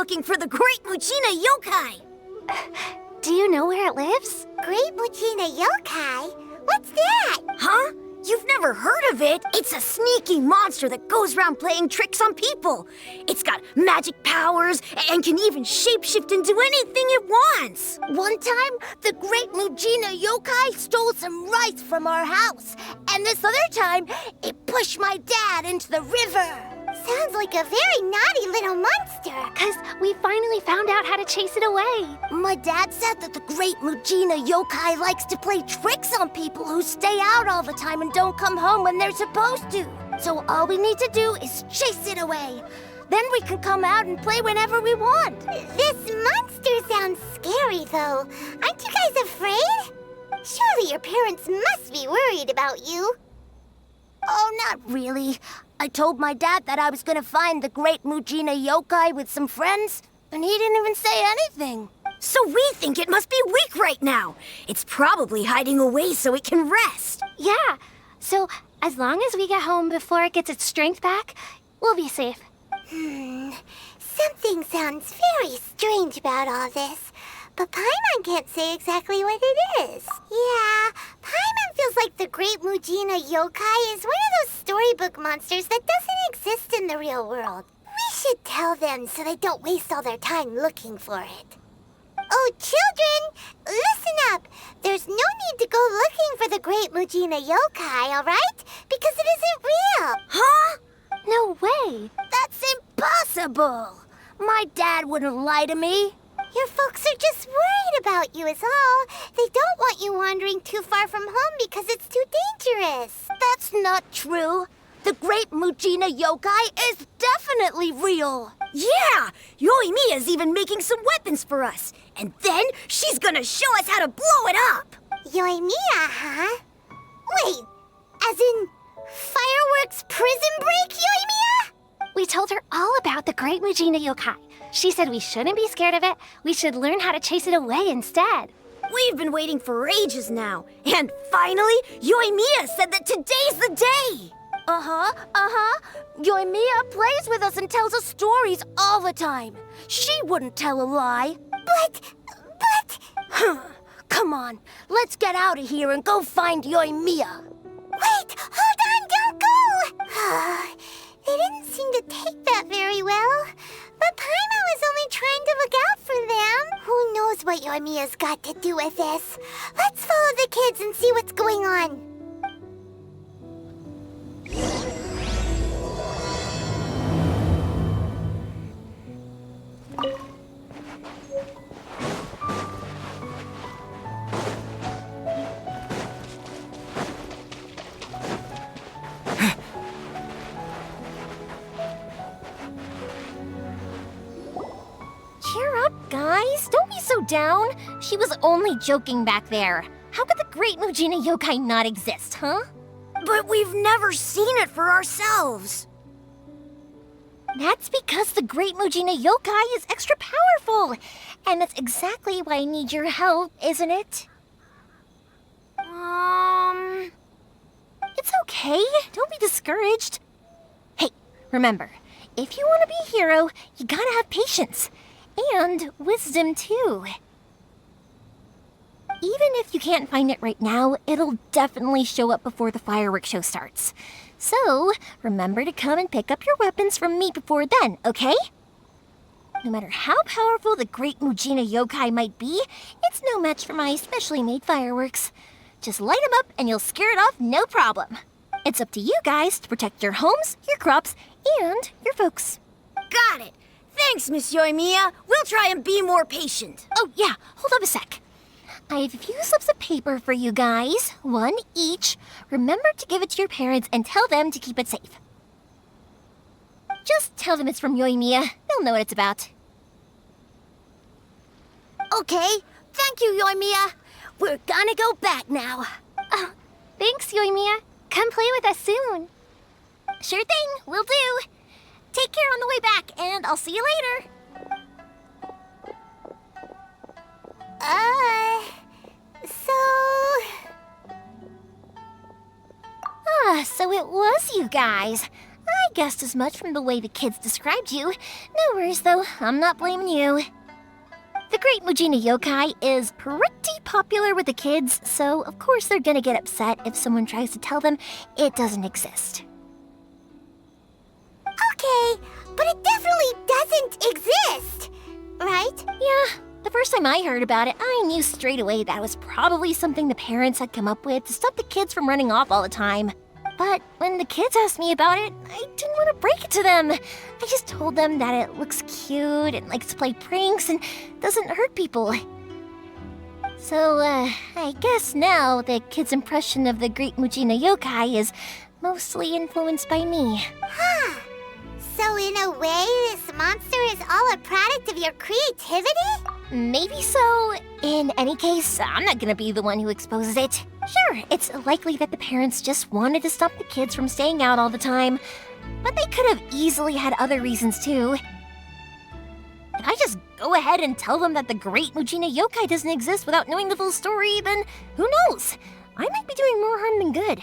looking for the Great Muchina Yokai. Do you know where it lives? Great Muchina Yokai? What's that? Huh? You've never heard of it? It's a sneaky monster that goes around playing tricks on people. It's got magic powers and can even shapeshift into anything it wants. One time, the Great Muchina Yokai stole some rice from our house. And this other time, it pushed my dad into the river. Sounds like a very naughty little monster. 'Cause we finally found out how to chase it away. My dad said that the Great Muchina Yokai likes to play tricks on people who stay out all the time and don't come home when they're supposed to. So all we need to do is chase it away. Then we can come out and play whenever we want. This monster sounds scary, though. Aren't you guys afraid? Surely your parents must be worried about you. Oh, not really. I told my dad that I was gonna find the Great Muchina Yokai with some friends, and he didn't even say anything. So we think it must be weak right now. It's probably hiding away so it can rest. Yeah, so as long as we get home before it gets its strength back, we'll be safe. Something sounds very strange about all this. But Paimon can't say exactly what it is. Yeah, Paimon feels like the Great Muchina Yokai is one of those storybook monsters that doesn't exist in the real world. We should tell them so they don't waste all their time looking for it. Oh, children, listen up. There's no need to go looking for the Great Muchina Yokai, all right? Because it isn't real. Huh? No way. That's impossible. My dad wouldn't lie to me. Your folks are just worried about you is all. They don't want you wandering too far from home because it's too dangerous. That's not true. The Great Muchina Yokai is definitely real. Yeah! Yoimiya's even making some weapons for us. And then she's gonna show us how to blow it up. Yoimiya, huh? Wait, as in fireworks prison break, Yoimiya? We told her all about the Great Muchina Yokai. She said we shouldn't be scared of it. We should learn how to chase it away instead. We've been waiting for ages now. And finally, Yoimiya said that today's the day. Yoimiya plays with us and tells us stories all the time. She wouldn't tell a lie. But... Come on, let's get out of here and go find Yoimiya. Wait, hold on, don't go! They didn't seem to take that very well. But Paimon was only trying to look out for them. Who knows what Yoimiya's got to do with this? Let's follow the kids and see what's going on. Cheer up, guys. Don't be so down. She was only joking back there. How could the Great Muchina Yokai not exist, huh? But we've never seen it for ourselves. That's because the Great Muchina Yokai is extra powerful. And that's exactly why I need your help, isn't it? It's okay. Don't be discouraged. Hey, remember, if you want to be a hero, you gotta have patience. And wisdom, too. Even if you can't find it right now, it'll definitely show up before the fireworks show starts. So, remember to come and pick up your weapons from me before then, okay? No matter how powerful the Great Muchina Yokai might be, it's no match for my specially made fireworks. Just light them up and you'll scare it off no problem. It's up to you guys to protect your homes, your crops, and your folks. Got it. Thanks, Miss Yoimiya. We'll try and be more patient. Oh, yeah, hold up a sec. I have a few slips of paper for you guys, one each. Remember to give it to your parents and tell them to keep it safe. Just tell them it's from Yoimiya. They'll know what it's about. Okay, thank you, Yoimiya. We're gonna go back now. Oh, thanks, Yoimiya. Come play with us soon. Sure thing, will do. Take care on the way back, and I'll see you later. So it was you guys. I guessed as much from the way the kids described you. No worries, though. I'm not blaming you. The Great Mujina Yokai is pretty popular with the kids, so of course they're gonna get upset if someone tries to tell them it doesn't exist. Okay, but it definitely doesn't exist, right? Yeah, the first time I heard about it, I knew straight away that was probably something the parents had come up with to stop the kids from running off all the time. But when the kids asked me about it, I didn't want to break it to them. I just told them that it looks cute and likes to play pranks and doesn't hurt people. So, I guess now the kids' impression of the Great Mujina Yokai is mostly influenced by me. Huh. So in a way, this monster is all a product of your creativity? Maybe so. In any case, I'm not gonna be the one who exposes it. Sure, it's likely that the parents just wanted to stop the kids from staying out all the time, but they could have easily had other reasons too. If I just go ahead and tell them that the Great Mujina Yokai doesn't exist without knowing the full story, then who knows? I might be doing more harm than good.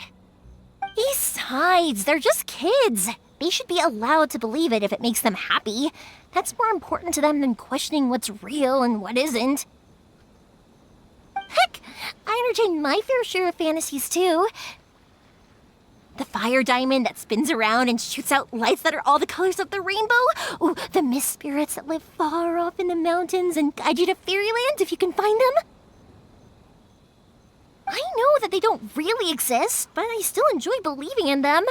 Besides, they're just kids. They should be allowed to believe it if it makes them happy. That's more important to them than questioning what's real and what isn't. Heck, I entertain my fair share of fantasies too. The fire diamond that spins around and shoots out lights that are all the colors of the rainbow. Ooh, the mist spirits that live far off in the mountains and guide you to fairyland if you can find them. I know that they don't really exist, but I still enjoy believing in them.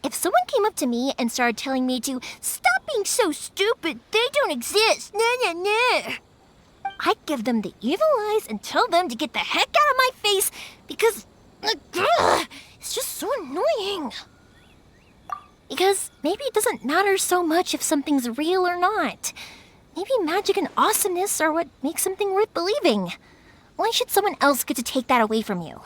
If someone came up to me and started telling me to stop being so stupid, they don't exist, nah. I'd give them the evil eyes and tell them to get the heck out of my face because it's just so annoying. Because maybe it doesn't matter so much if something's real or not. Maybe magic and awesomeness are what makes something worth believing. Why should someone else get to take that away from you?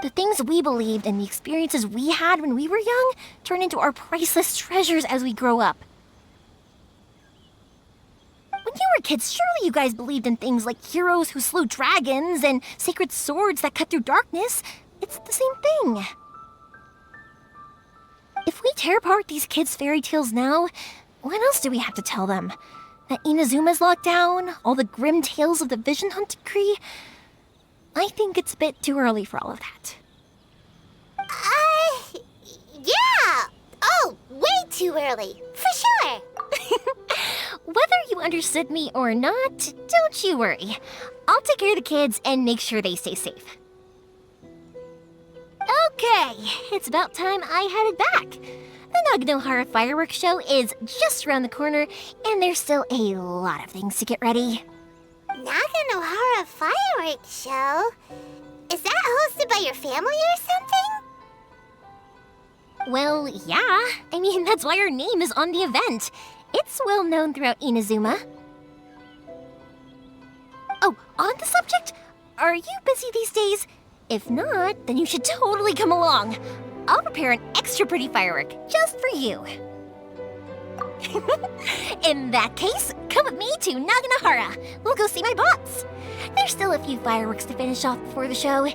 The things we believed and the experiences we had when we were young turn into our priceless treasures as we grow up. When you were kids, surely you guys believed in things like heroes who slew dragons and sacred swords that cut through darkness. It's the same thing. If we tear apart these kids' fairy tales now, what else do we have to tell them? That Inazuma's locked down? All the grim tales of the Vision Hunt Decree? I think it's a bit too early for all of that. Yeah! Oh, way too early, for sure! Whether you understood me or not, don't you worry. I'll take care of the kids and make sure they stay safe. Okay, it's about time I headed back. The Naganohara fireworks show is just around the corner, and there's still a lot of things to get ready. Naganohara fireworks show? Is that hosted by your family or something? Well, yeah. I mean, that's why our name is on the event. It's well known throughout Inazuma. Oh, on the subject, are you busy these days? If not, then you should totally come along. I'll prepare an extra pretty firework just for you. In that case, come with me to Naganohara. We'll go see my boss. There's still a few fireworks to finish off before the show.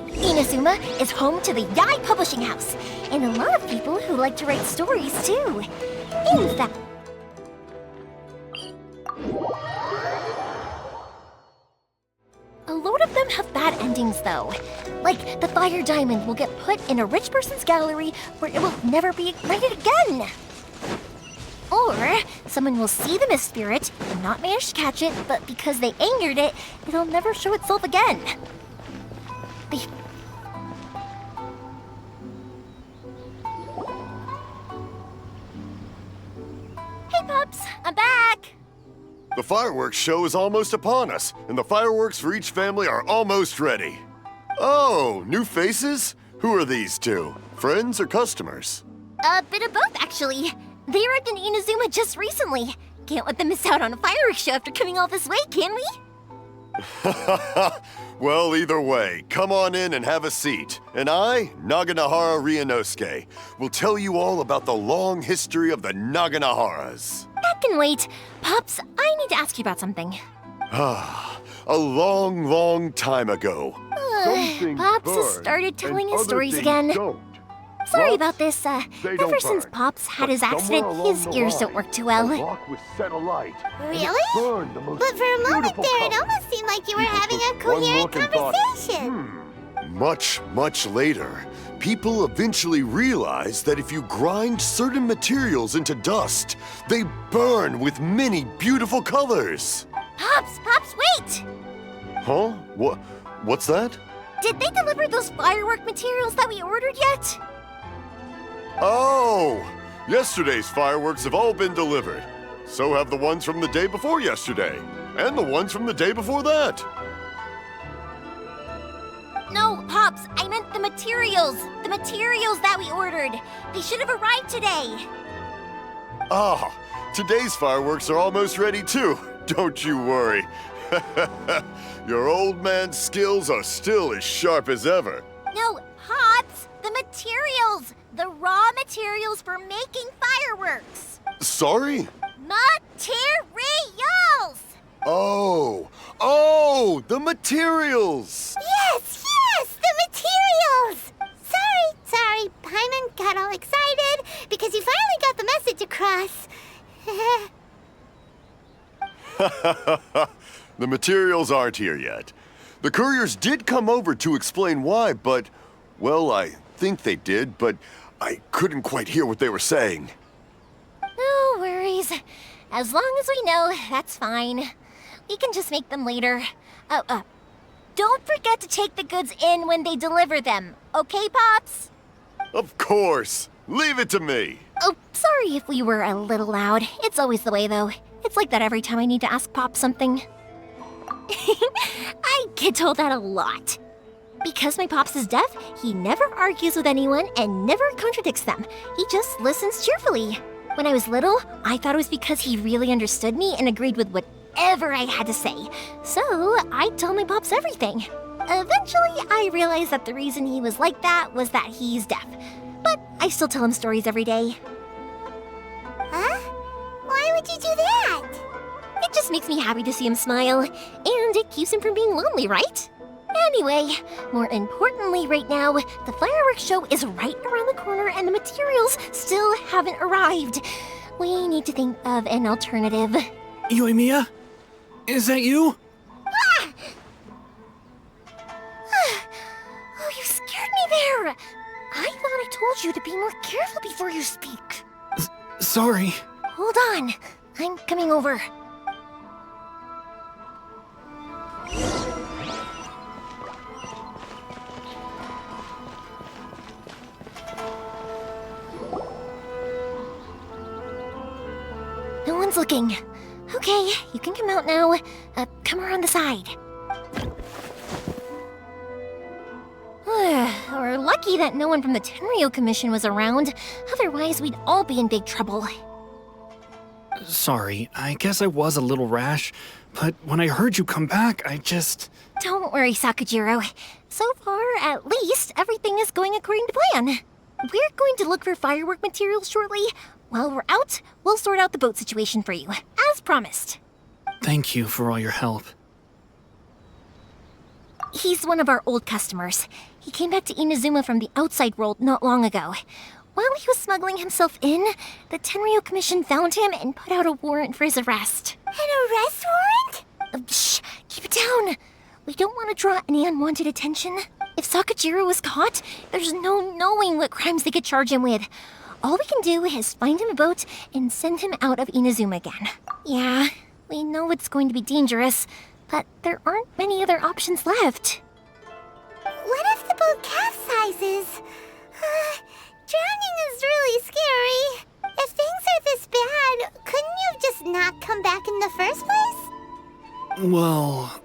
Inazuma is home to the Yai Publishing House, and a lot of people who like to write stories too. In fact, a lot of them have bad endings though. Like the fire diamond will get put in a rich person's gallery where it will never be ignited again. Or someone will see the mist spirit and not manage to catch it, but because they angered it, it'll never show itself again. Hey Pups, I'm back! The fireworks show is almost upon us, and the fireworks for each family are almost ready. Oh, new faces? Who are these two? Friends or customers? A bit of both, actually. They arrived in Inazuma just recently. Can't let them miss out on a fireworks show after coming all this way, can we? Well, either way, come on in and have a seat. And I, Naganohara Ryunosuke, will tell you all about the long history of the Naganoharas. That can wait. Pups, I need to ask you about something. I a long, long time ago. Some things Pops has burn, started telling and his other stories things again. don't. Sorry Rocks, about this. they Ever don't since burn. Pops had But his somewhere accident, along his the ears line, don't work too well. a rock was set alight. and it Really? burned the most But for a moment beautiful there, it color. almost seemed like you were People having a took one coherent look and thought, conversation. Much, much later, people eventually realized that if you grind certain materials into dust, they burn with many beautiful colors. Pops, wait! Huh? What's that? Did they deliver those firework materials that we ordered yet? Oh! Yesterday's fireworks have all been delivered. So have the ones from the day before yesterday. And the ones from the day before that. No, Pops, I meant the materials. The materials that we ordered. They should have arrived today. Ah, today's fireworks are almost ready too. Don't you worry. Your old man's skills are still as sharp as ever. No, Pops, the materials. The raw materials for making fireworks. Sorry? Materials! Oh, the materials. Yes, the materials! Sorry, Paimon got all excited because he finally got the message across. The materials aren't here yet. The couriers did come over to explain why, but, well, I think they did, but I couldn't quite hear what they were saying. No worries. As long as we know, that's fine. We can just make them later. Don't forget to take the goods in when they deliver them, okay, Pops? Of course. Leave it to me. Oh, sorry if we were a little loud. It's always the way, though. It's like that every time I need to ask Pop something. I get told that a lot. Because my Pops is deaf, he never argues with anyone and never contradicts them. He just listens cheerfully. When I was little, I thought it was because he really understood me and agreed with whatever I had to say. So I'd tell my Pops everything. Eventually, I realized that the reason he was like that was that he's deaf. But I still tell him stories every day. Huh? Why would you do that? It just makes me happy to see him smile, and it keeps him from being lonely, right? Anyway, more importantly right now, the fireworks show is right around the corner and the materials still haven't arrived. We need to think of an alternative. Yoimiya? Is that you? Oh, you scared me there! I thought I told you to be more careful before you speak. Sorry. Hold on, I'm coming over. No one's looking. Okay, you can come out now. Come around the side. We're lucky that no one from the Tenryo Commission was around. Otherwise, we'd all be in big trouble. Sorry, I guess I was a little rash, but when I heard you come back, I just... Don't worry, Sakajiro. So far, at least, everything is going according to plan. We're going to look for firework materials shortly. While we're out, we'll sort out the boat situation for you, as promised. Thank you for all your help. He's one of our old customers. He came back to Inazuma from the outside world not long ago. While he was smuggling himself in, the Tenryo Commission found him and put out a warrant for his arrest. An arrest warrant? Shh! Keep it down! We don't want to draw any unwanted attention. If Sakajiro was caught, there's no knowing what crimes they could charge him with. All we can do is find him a boat and send him out of Inazuma again. Yeah, we know it's going to be dangerous, but there aren't many other options left. What if the boat capsizes? Drowning is really scary. If things are this bad, couldn't you just not come back in the first place? Well,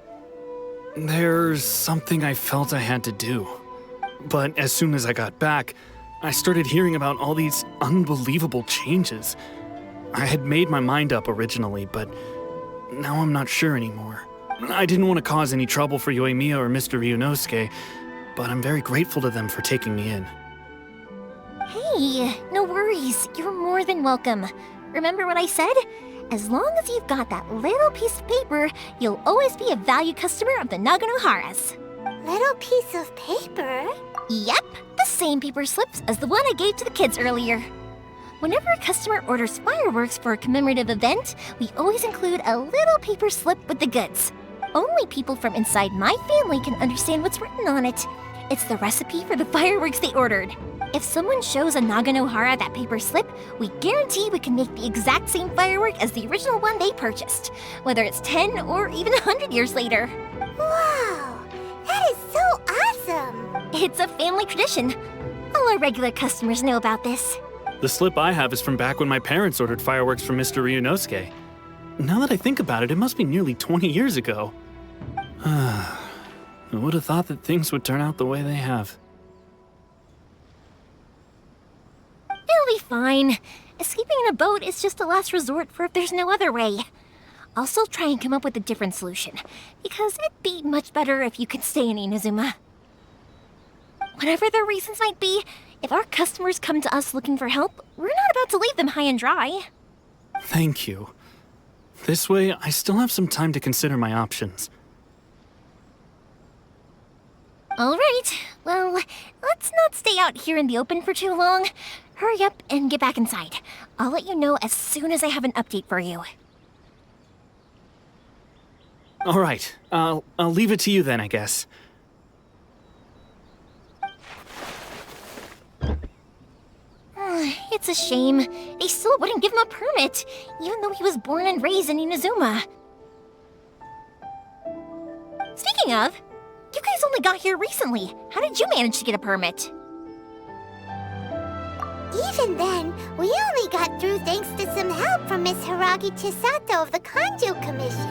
there's something I felt I had to do. But as soon as I got back, I started hearing about all these unbelievable changes. I had made my mind up originally, but now I'm not sure anymore. I didn't want to cause any trouble for Yoimiya or Mr. Ryunosuke, but I'm very grateful to them for taking me in. Hey, no worries. You're more than welcome. Remember what I said? As long as you've got that little piece of paper, you'll always be a valued customer of the Naganohara's. Little piece of paper? Yep, the same paper slips as the one I gave to the kids earlier. Whenever a customer orders fireworks for a commemorative event, we always include a little paper slip with the goods. Only people from inside my family can understand what's written on it. It's the recipe for the fireworks they ordered. If someone shows a Naganohara that paper slip, we guarantee we can make the exact same firework as the original one they purchased, whether it's 10 or even 100 years later. Wow, that is so awesome! It's a family tradition. All our regular customers know about this. The slip I have is from back when my parents ordered fireworks from Mr. Ryunosuke. Now that I think about it, it must be nearly 20 years ago. I would have thought that things would turn out the way they have. It'll be fine. Escaping in a boat is just a last resort for if there's no other way. I'll still try and come up with a different solution, because it'd be much better if you could stay in Inazuma. Whatever their reasons might be, if our customers come to us looking for help, we're not about to leave them high and dry. Thank you. This way, I still have some time to consider my options. All right, well, let's not stay out here in the open for too long. Hurry up and get back inside. I'll let you know as soon as I have an update for you. All right, I'll leave it to you then, I guess. It's a shame. They still wouldn't give him a permit, even though he was born and raised in Inazuma. Speaking of, you guys only got here recently. How did you manage to get a permit? Even then, we only got through thanks to some help from Miss Hiragi Chisato of the Kanjo Commission.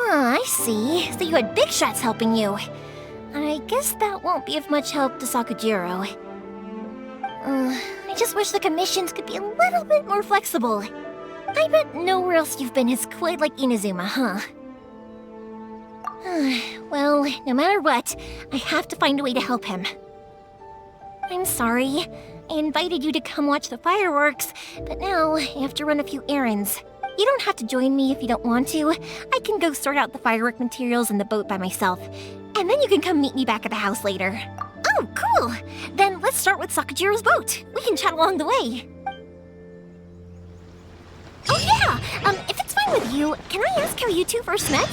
I see. So you had big shots helping you. I guess that won't be of much help to Sakujiro. I just wish the commissions could be a little bit more flexible. I bet nowhere else you've been is quite like Inazuma, huh? Well, no matter what, I have to find a way to help him. I'm sorry. I invited you to come watch the fireworks, but now I have to run a few errands. You don't have to join me if you don't want to. I can go sort out the firework materials in the boat by myself, and then you can come meet me back at the house later. Oh, cool! Then let's start with Sakujiro's boat. We can chat along the way. Oh yeah! If it's fine with you, can I ask how you two first met?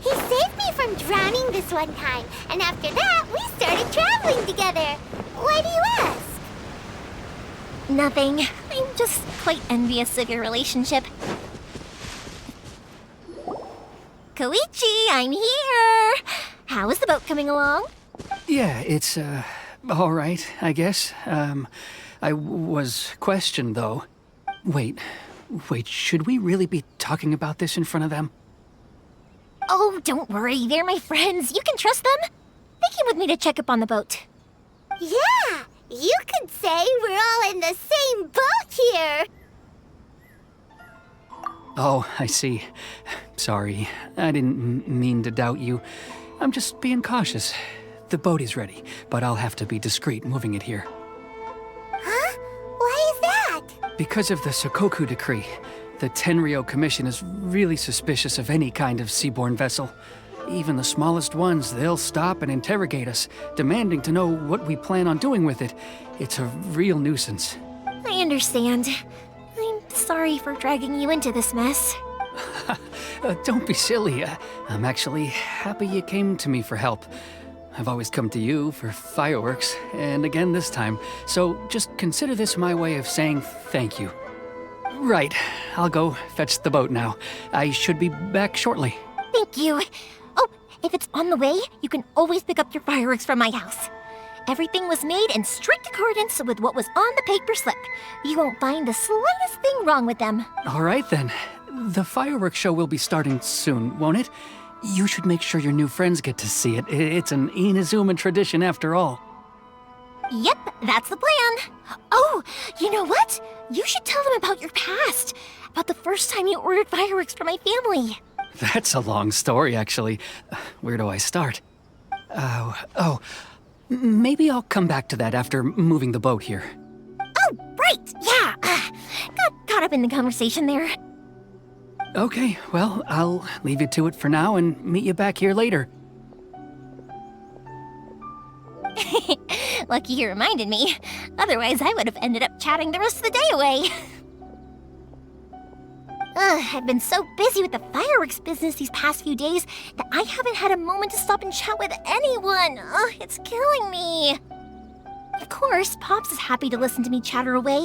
He saved me from drowning this one time, and after that, we started traveling together. Why do you ask? Nothing. I'm just quite envious of your relationship. Koichi, I'm here! How is the boat coming along? Yeah, it's, all right, I guess. I was questioned, though. Wait, should we really be talking about this in front of them? Oh, don't worry, they're my friends. You can trust them. They came with me to check up on the boat. Yeah, you could say we're all in the same boat here. Oh, I see. Sorry, I didn't mean to doubt you. I'm just being cautious. The boat is ready, but I'll have to be discreet moving it here. Huh? Why is that? Because of the Sokoku decree, the Tenryo Commission is really suspicious of any kind of seaborne vessel. Even the smallest ones, they'll stop and interrogate us, demanding to know what we plan on doing with it. It's a real nuisance. I understand. I'm sorry for dragging you into this mess. Don't be silly. I'm actually happy you came to me for help. I've always come to you for fireworks, and again this time, so just consider this my way of saying thank you. Right, I'll go fetch the boat now. I should be back shortly. Thank you. Oh, if it's on the way, you can always pick up your fireworks from my house. Everything was made in strict accordance with what was on the paper slip. You won't find the slightest thing wrong with them. All right then. The fireworks show will be starting soon, won't it? You should make sure your new friends get to see it. It's an Inazuma tradition after all. Yep, that's the plan. Oh, you know what? You should tell them about your past. About the first time you ordered fireworks for my family. That's a long story, actually. Where do I start? Maybe I'll come back to that after moving the boat here. Oh, right, yeah. Got a up in the conversation there. Okay, well, I'll leave you to it for now and meet you back here later. Lucky you reminded me. Otherwise, I would have ended up chatting the rest of the day away. I've been so busy with the fireworks business these past few days that I haven't had a moment to stop and chat with anyone. It's killing me. Of course, Pops is happy to listen to me chatter away,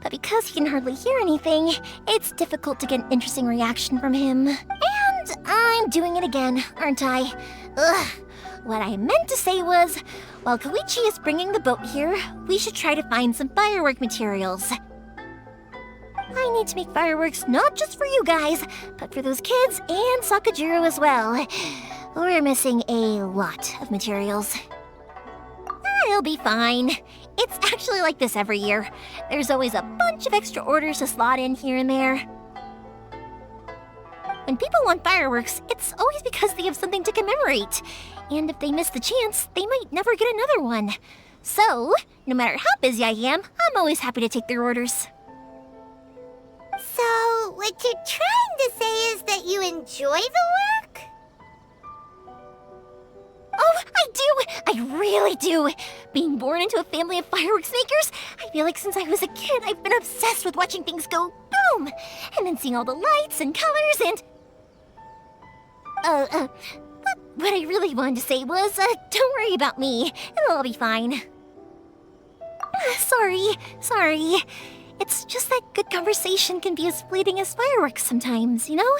but because he can hardly hear anything, it's difficult to get an interesting reaction from him. And I'm doing it again, aren't I? What I meant to say was, while Koichi is bringing the boat here, we should try to find some firework materials. I need to make fireworks not just for you guys, but for those kids and Sakajiro as well. We're missing a lot of materials. It'll be fine. It's actually like this every year. There's always a bunch of extra orders to slot in here and there. When people want fireworks, it's always because they have something to commemorate. And if they miss the chance, they might never get another one. So, no matter how busy I am, I'm always happy to take their orders. So, what you're trying to say is that you enjoy the work? Oh, I do! I really do! Being born into a family of fireworks makers, I feel like since I was a kid, I've been obsessed with watching things go boom! And then seeing all the lights and colors and... What I really wanted to say was, don't worry about me. It'll all be fine. Sorry. It's just that good conversation can be as fleeting as fireworks sometimes, you know?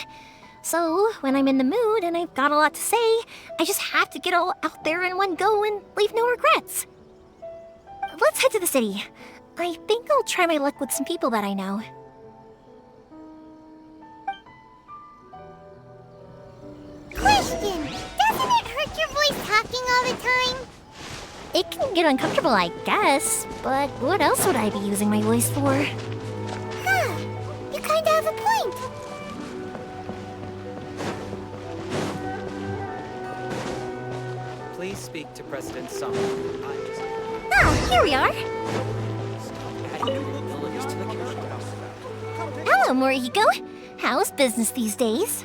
So, when I'm in the mood and I've got a lot to say, I just have to get all out there in one go and leave no regrets. Let's head to the city. I think I'll try my luck with some people that I know. Question! Doesn't it hurt your voice talking all the time? It can get uncomfortable, I guess, but what else would I be using my voice for? Huh. You kinda have a point. Please speak to President Song. Oh, here we are. Hello, Morihiko. How's business these days?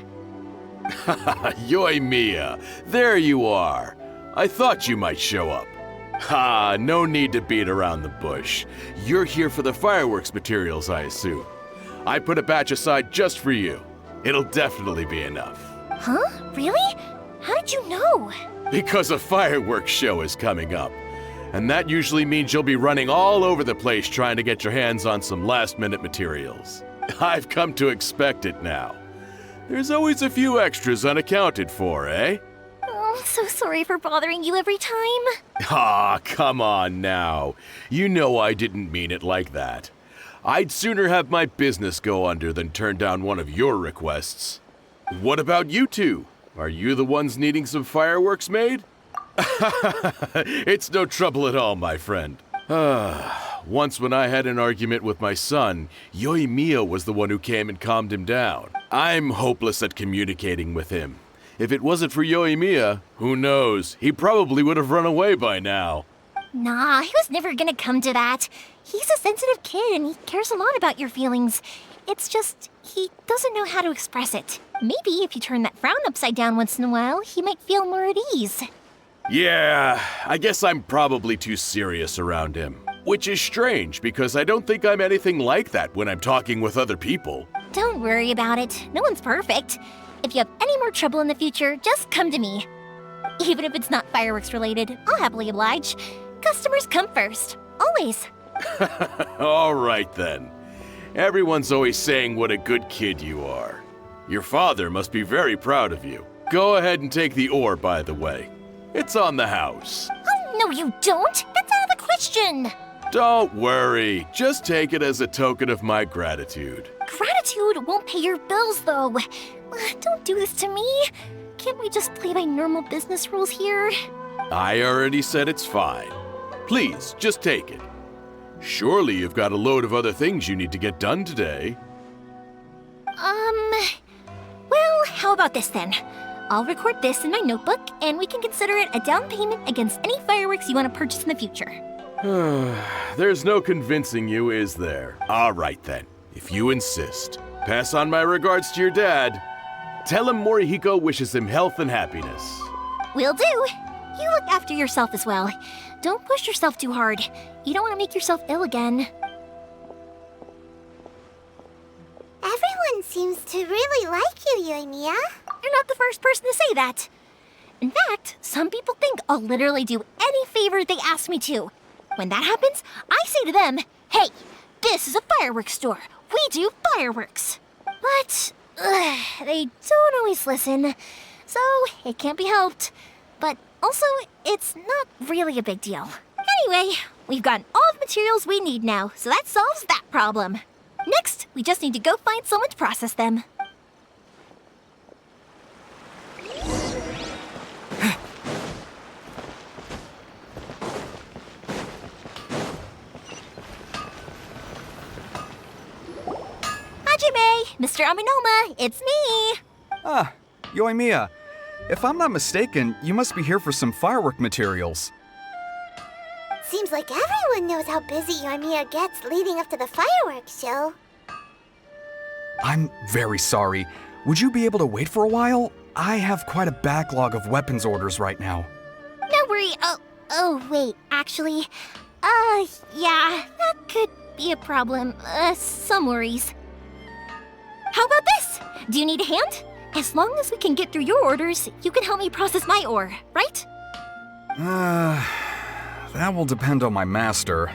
Yoi Mia, there you are. I thought you might show up. Ha, no need to beat around the bush. You're here for the fireworks materials, I assume. I put a batch aside just for you. It'll definitely be enough. Huh? Really? How did you know? Because a fireworks show is coming up. And that usually means you'll be running all over the place trying to get your hands on some last-minute materials. I've come to expect it now. There's always a few extras unaccounted for, eh? Oh, so sorry for bothering you every time. Ah, come on now. You know I didn't mean it like that. I'd sooner have my business go under than turn down one of your requests. What about you two? Are you the ones needing some fireworks made? It's no trouble at all, my friend. Once when I had an argument with my son, Yoi Mia was the one who came and calmed him down. I'm hopeless at communicating with him. If it wasn't for Yoi Mia, who knows, he probably would have run away by now. Nah, he was never gonna come to that. He's a sensitive kid and he cares a lot about your feelings. It's just, he doesn't know how to express it. Maybe if you turn that frown upside down once in a while, he might feel more at ease. Yeah, I guess I'm probably too serious around him. Which is strange, because I don't think I'm anything like that when I'm talking with other people. Don't worry about it. No one's perfect. If you have any more trouble in the future, just come to me. Even if it's not fireworks related, I'll happily oblige. Customers come first. Always. All right then. Everyone's always saying what a good kid you are. Your father must be very proud of you. Go ahead and take the ore, by the way. It's on the house. Oh, no you don't! That's out of the question! Don't worry. Just take it as a token of my gratitude. Gratitude won't pay your bills, though. Don't do this to me. Can't we just play by normal business rules here? I already said it's fine. Please, just take it. Surely you've got a load of other things you need to get done today. Well, how about this then? I'll record this in my notebook, and we can consider it a down payment against any fireworks you want to purchase in the future. There's no convincing you, is there? All right then. if you insist. Pass on my regards to your dad. Tell him Morihiko wishes him health and happiness. Will do. You look after yourself as well. Don't push yourself too hard. You don't want to make yourself ill again. Everyone seems to really like you, Yoimiya. You're not the first person to say that. In fact, some people think I'll literally do any favor they ask me to. When that happens, I say to them, hey, this is a fireworks store. We do fireworks. But they don't always listen, so it can't be helped. But also, it's not really a big deal. Anyway, we've gotten all the materials we need now, so that solves that problem. Next, we just need to go find someone to process them. Hajime, Mr. Aminoma, it's me! Ah, Yoimiya. If I'm not mistaken, you must be here for some firework materials. Seems like everyone knows how busy Yoimiya gets leading up to the fireworks show. I'm very sorry. Would you be able to wait for a while? I have quite a backlog of weapons orders right now. No worry. Oh, wait, actually, yeah, that could be a problem. Some worries. How about this? Do you need a hand? As long as we can get through your orders, you can help me process my ore, right? That will depend on my master.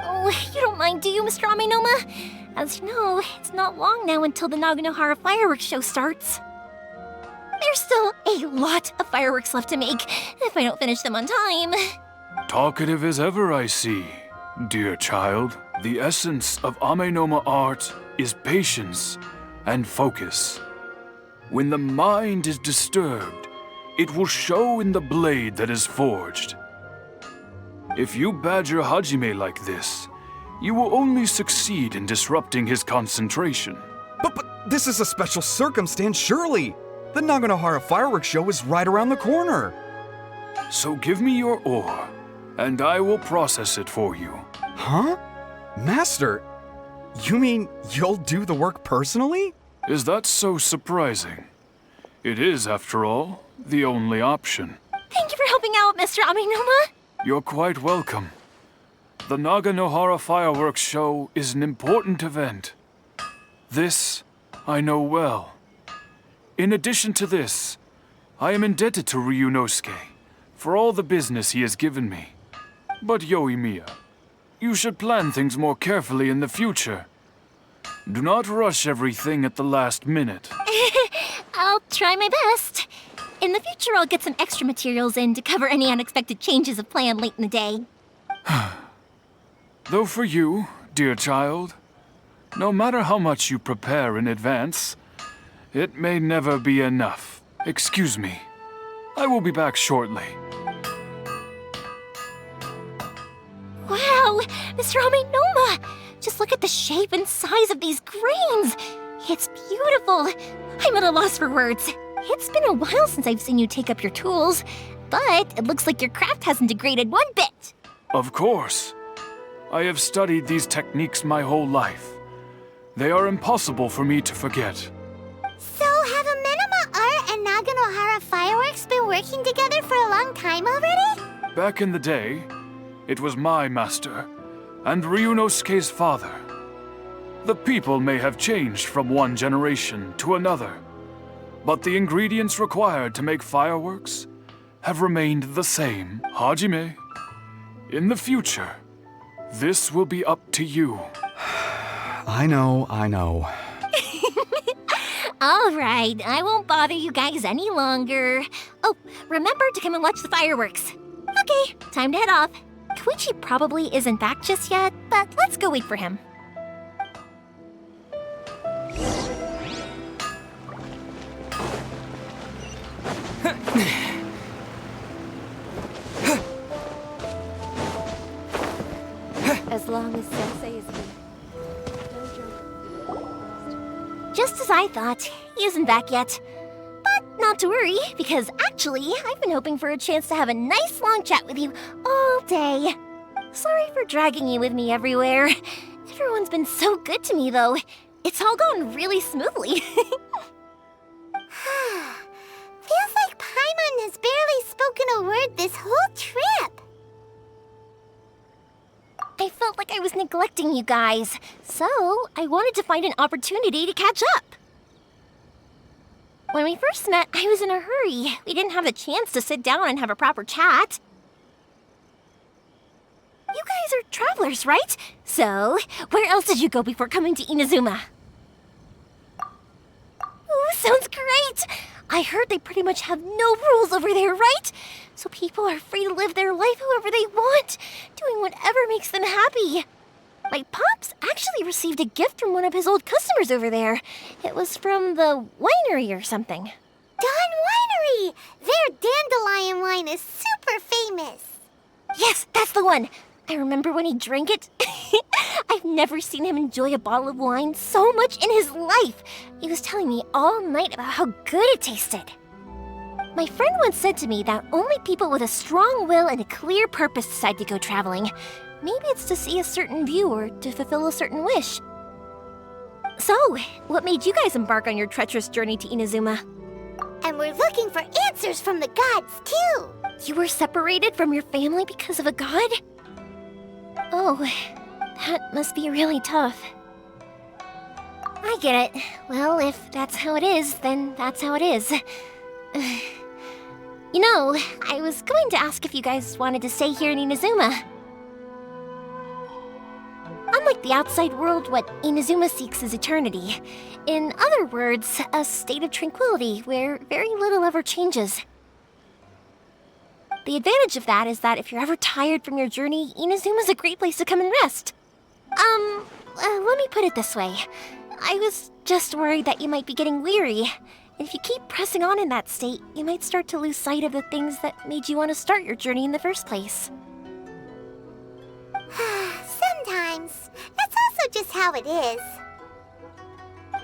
Oh, you don't mind, do you, Mr. Aminoma? As you know, it's not long now until the Naganohara fireworks show starts. There's still a lot of fireworks left to make, if I don't finish them on time. Talkative as ever, I see. Dear child, the essence of Amenoma art is patience and focus. When the mind is disturbed, it will show in the blade that is forged. If you badger Hajime like this, you will only succeed in disrupting his concentration. But this is a special circumstance, surely. The Naganohara fireworks show is right around the corner. So give me your ore, and I will process it for you. Huh? Master, you mean you'll do the work personally? Is that so surprising? It is, after all, the only option. Thank you for helping out, Mr. Aminoma. You're quite welcome. The Naganohara fireworks show is an important event. This I know well. In addition to this, I am indebted to Ryunosuke for all the business he has given me. But Yoimiya, you should plan things more carefully in the future. Do not rush everything at the last minute. I'll try my best. In the future, I'll get some extra materials in to cover any unexpected changes of plan late in the day. Though for you, dear child, no matter how much you prepare in advance, it may never be enough. Excuse me. I will be back shortly. Wow, Mr. Aminoma! Just look at the shape and size of these grains! It's beautiful! I'm at a loss for words. It's been a while since I've seen you take up your tools, but it looks like your craft hasn't degraded one bit. Of course. I have studied these techniques my whole life. They are impossible for me to forget. So have Amenoma Art and Naganohara Fireworks been working together for a long time already? Back in the day, it was my master and Ryunosuke's father. The people may have changed from one generation to another, but the ingredients required to make fireworks have remained the same. Hajime, in the future, this will be up to you. I know. All right, I won't bother you guys any longer. Oh, remember to come and watch the fireworks. Okay, time to head off. Koichi probably isn't back just yet, but let's go wait for him. As long as Sensei is here. Just as I thought, he isn't back yet. But not to worry, because actually, I've been hoping for a chance to have a nice long chat with you all day. Sorry for dragging you with me everywhere. It Everyone's been so good to me, though. It's all gone really smoothly. Feels like Paimon has barely spoken a word this whole trip. I felt like I was neglecting you guys, so I wanted to find an opportunity to catch up. When we first met, I was in a hurry. We didn't have a chance to sit down and have a proper chat. You guys are travelers, right? So, where else did you go before coming to Inazuma? Ooh, sounds great! I heard they pretty much have no rules over there, right? So people are free to live their life however they want, doing whatever makes them happy. My pops actually received a gift from one of his old customers over there. It was from the winery or something. Dawn Winery! Their dandelion wine is super famous. Yes, that's the one. I remember when he drank it. I've never seen him enjoy a bottle of wine so much in his life. He was telling me all night about how good it tasted. My friend once said to me that only people with a strong will and a clear purpose decide to go traveling. Maybe it's to see a certain view or to fulfill a certain wish. So, what made you guys embark on your treacherous journey to Inazuma? And we're looking for answers from the gods, too. You were separated from your family because of a god? Oh, that must be really tough. I get it. Well, if that's how it is, then that's how it is. You know, I was going to ask if you guys wanted to stay here in Inazuma. Unlike the outside world, what Inazuma seeks is eternity. In other words, a state of tranquility where very little ever changes. The advantage of that is that if you're ever tired from your journey, Inazuma's a great place to come and rest. Let me put it this way. I was just worried that you might be getting weary. And if you keep pressing on in that state, you might start to lose sight of the things that made you want to start your journey in the first place. Sometimes. That's also just how it is.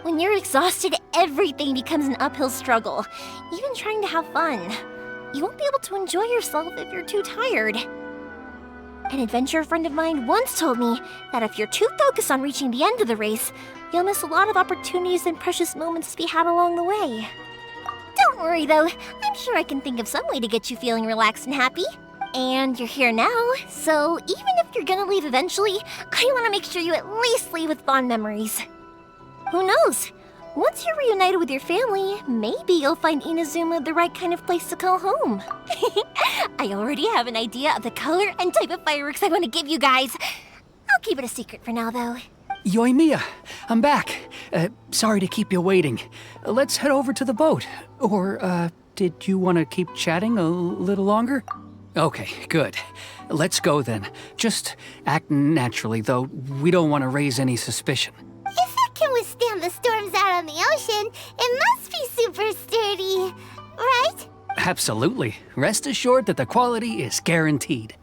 When you're exhausted, everything becomes an uphill struggle, even trying to have fun. You won't be able to enjoy yourself if you're too tired. An adventurer friend of mine once told me that if you're too focused on reaching the end of the race, you'll miss a lot of opportunities and precious moments to be had along the way. Don't worry though, I'm sure I can think of some way to get you feeling relaxed and happy. And you're here now, so even if you're gonna leave eventually, I want to make sure you at least leave with fond memories. Who knows? Once you're reunited with your family, maybe you'll find Inazuma the right kind of place to call home. I already have an idea of the color and type of fireworks I want to give you guys. I'll keep it a secret for now, though. Yoimiya, I'm back. Sorry to keep you waiting. Let's head over to the boat. Or, did you want to keep chatting a little longer? Okay, good. Let's go then. Just act naturally, though we don't want to raise any suspicion. If it can withstand the storms out on the ocean, it must be super sturdy, right? Absolutely. Rest assured that the quality is guaranteed.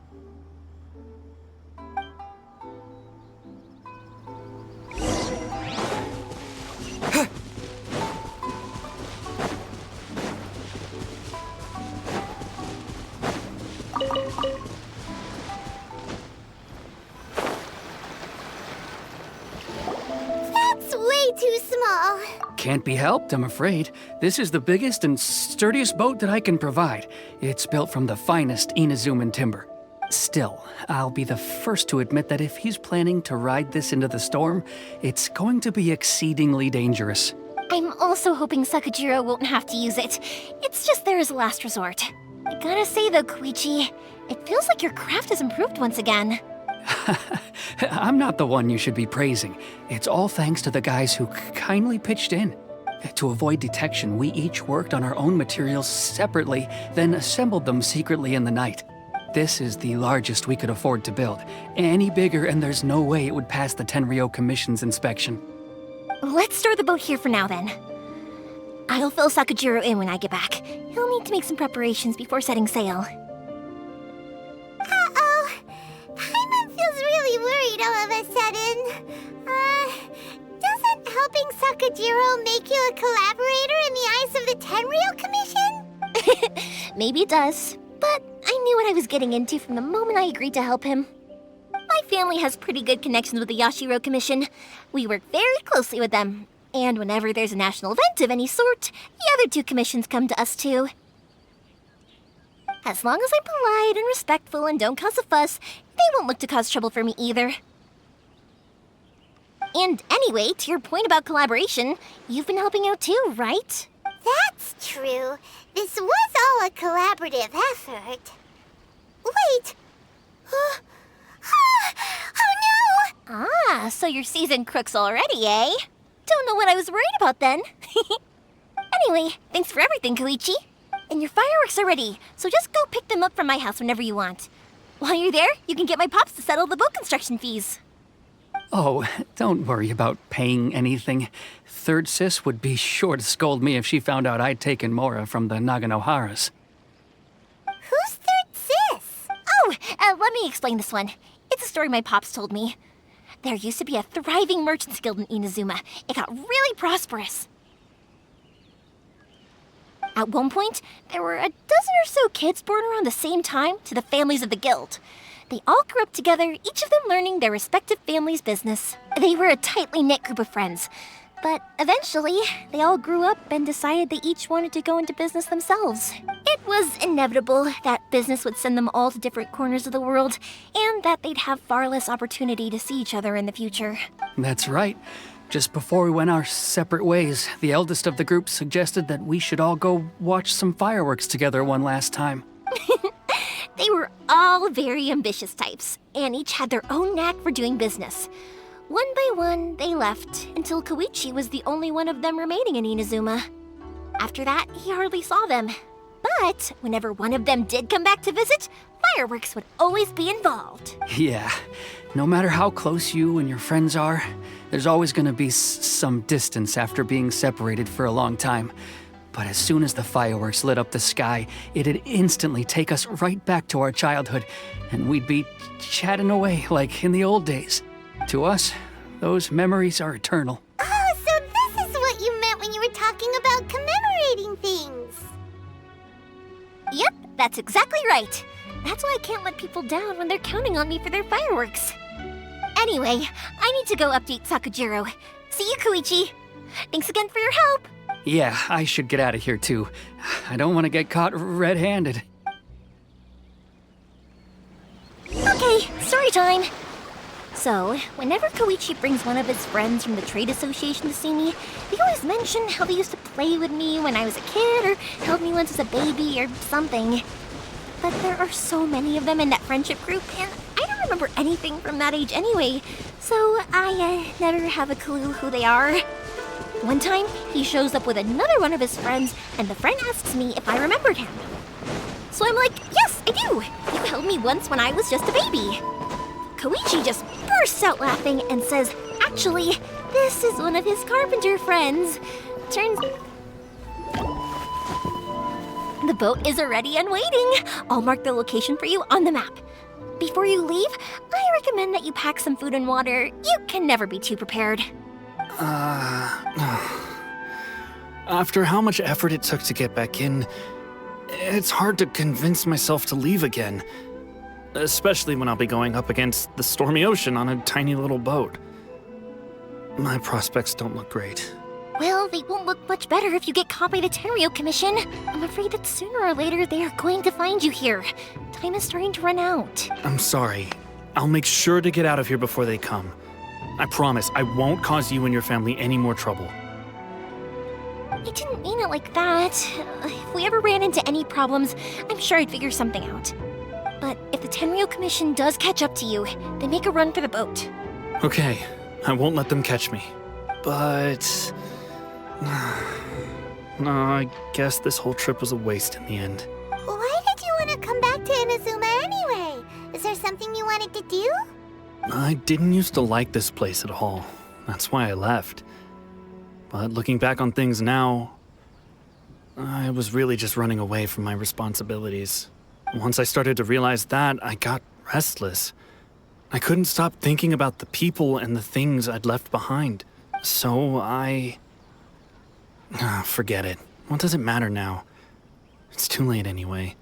That's way too small. Can't be helped, I'm afraid. This is the biggest and sturdiest boat that I can provide. It's built from the finest Inazuman timber. Still, I'll be the first to admit that if he's planning to ride this into the storm, it's going to be exceedingly dangerous. I'm also hoping Sakajiro won't have to use it. It's just there as a last resort. I gotta say though, Koichi, it feels like your craft has improved once again. I'm not the one you should be praising. It's all thanks to the guys who kindly pitched in. To avoid detection, we each worked on our own materials separately, then assembled them secretly in the night. This is the largest we could afford to build. Any bigger and there's no way it would pass the Tenryou Commission's inspection. Let's store the boat here for now then. I'll fill Sakajiro in when I get back. He'll need to make some preparations before setting sail. Uh-oh. Paimon feels really worried all of a sudden. Doesn't helping Sakajiro make you a collaborator in the eyes of the Tenryou Commission? Maybe it does, but I knew what I was getting into from the moment I agreed to help him. My family has pretty good connections with the Yashiro Commission. We work very closely with them. And whenever there's a national event of any sort, the other two commissions come to us too. As long as I'm polite and respectful and don't cause a fuss, they won't look to cause trouble for me either. And anyway, to your point about collaboration, you've been helping out too, right? That's true. This was all a collaborative effort. Wait! Oh no! Ah, so you're seasoned crooks already, eh? Don't know what I was worried about then. Anyway, thanks for everything, Koichi. And your fireworks are ready, so just go pick them up from my house whenever you want. While you're there, you can get my pops to settle the boat construction fees. Oh, don't worry about paying anything. Third Sis would be sure to scold me if she found out I'd taken Mora from the Naganoharas. Who's Third Sis? Oh, let me explain this one. It's a story my pops told me. There used to be a thriving merchants guild in Inazuma. It got really prosperous. At one point, there were a dozen or so kids born around the same time to the families of the guild. They all grew up together, each of them learning their respective family's business. They were a tightly knit group of friends. But eventually, they all grew up and decided they each wanted to go into business themselves. It was inevitable that business would send them all to different corners of the world, and that they'd have far less opportunity to see each other in the future. That's right. Just before we went our separate ways, the eldest of the group suggested that we should all go watch some fireworks together one last time. They were all very ambitious types, and each had their own knack for doing business. One by one, they left, until Koichi was the only one of them remaining in Inazuma. After that, he hardly saw them. But whenever one of them did come back to visit, fireworks would always be involved. Yeah, no matter how close you and your friends are, there's always gonna be some distance after being separated for a long time. But as soon as the fireworks lit up the sky, it'd instantly take us right back to our childhood, and we'd be chatting away like in the old days. To us, those memories are eternal. Oh, so this is what you meant when you were talking about commemorating things. Yep, that's exactly right. That's why I can't let people down when they're counting on me for their fireworks. Anyway, I need to go update Sakujiro. See you, Koichi. Thanks again for your help. Yeah, I should get out of here too. I don't want to get caught red-handed. Okay, story time. So, whenever Koichi brings one of his friends from the trade association to see me, they always mention how they used to play with me when I was a kid, or held me once as a baby, or something. But there are so many of them in that friendship group, and I don't remember anything from that age anyway, so I never have a clue who they are. One time, he shows up with another one of his friends, and the friend asks me if I remembered him. So I'm like, yes, I do! You held me once when I was just a baby. Koichi just bursts out laughing and says, actually, this is one of his carpenter friends. Turns... The boat is ready and waiting. I'll mark the location for you on the map. Before you leave, I recommend that you pack some food and water. You can never be too prepared. After how much effort it took to get back in, it's hard to convince myself to leave again. Especially when I'll be going up against the stormy ocean on a tiny little boat. My prospects don't look great. Well, they won't look much better if you get caught by the Tenryo Commission. I'm afraid that sooner or later they are going to find you here. Time is starting to run out. I'm sorry. I'll make sure to get out of here before they come. I promise I won't cause you and your family any more trouble. I didn't mean it like that. If we ever ran into any problems, I'm sure I'd figure something out. But if the Tenryo Commission does catch up to you, they make a run for the boat. Okay, I won't let them catch me. But... no, I guess this whole trip was a waste in the end. Why did you want to come back to Inazuma anyway? Is there something you wanted to do? I didn't used to like this place at all. That's why I left. But looking back on things now, I was really just running away from my responsibilities. Once I started to realize that, I got restless. I couldn't stop thinking about the people and the things I'd left behind. So forget it. What does it matter now? It's too late anyway.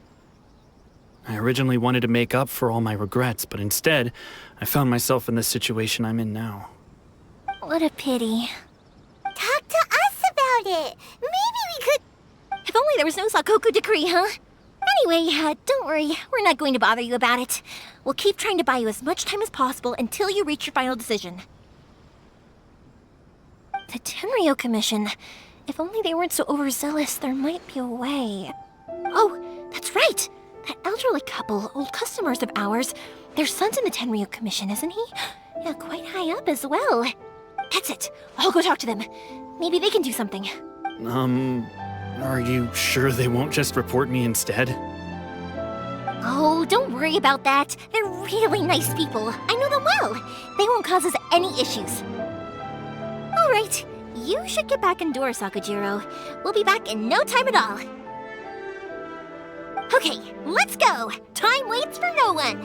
I originally wanted to make up for all my regrets, but instead, I found myself in the situation I'm in now. What a pity. Talk to us about it. Maybe we could... If only there was no Sakoku decree, huh? Anyway, don't worry. We're not going to bother you about it. We'll keep trying to buy you as much time as possible until you reach your final decision. The Tenryo Commission. If only they weren't so overzealous, there might be a way. Oh, that's right! That elderly couple, old customers of ours, their son's in the Tenryo Commission, isn't he? Yeah, quite high up as well. That's it. I'll go talk to them. Maybe they can do something. Are you sure they won't just report me instead? Oh, don't worry about that. They're really nice people. I know them well. They won't cause us any issues. All right, you should get back indoors, Sakujiro. We'll be back in no time at all. Okay, let's go. Time waits for no one.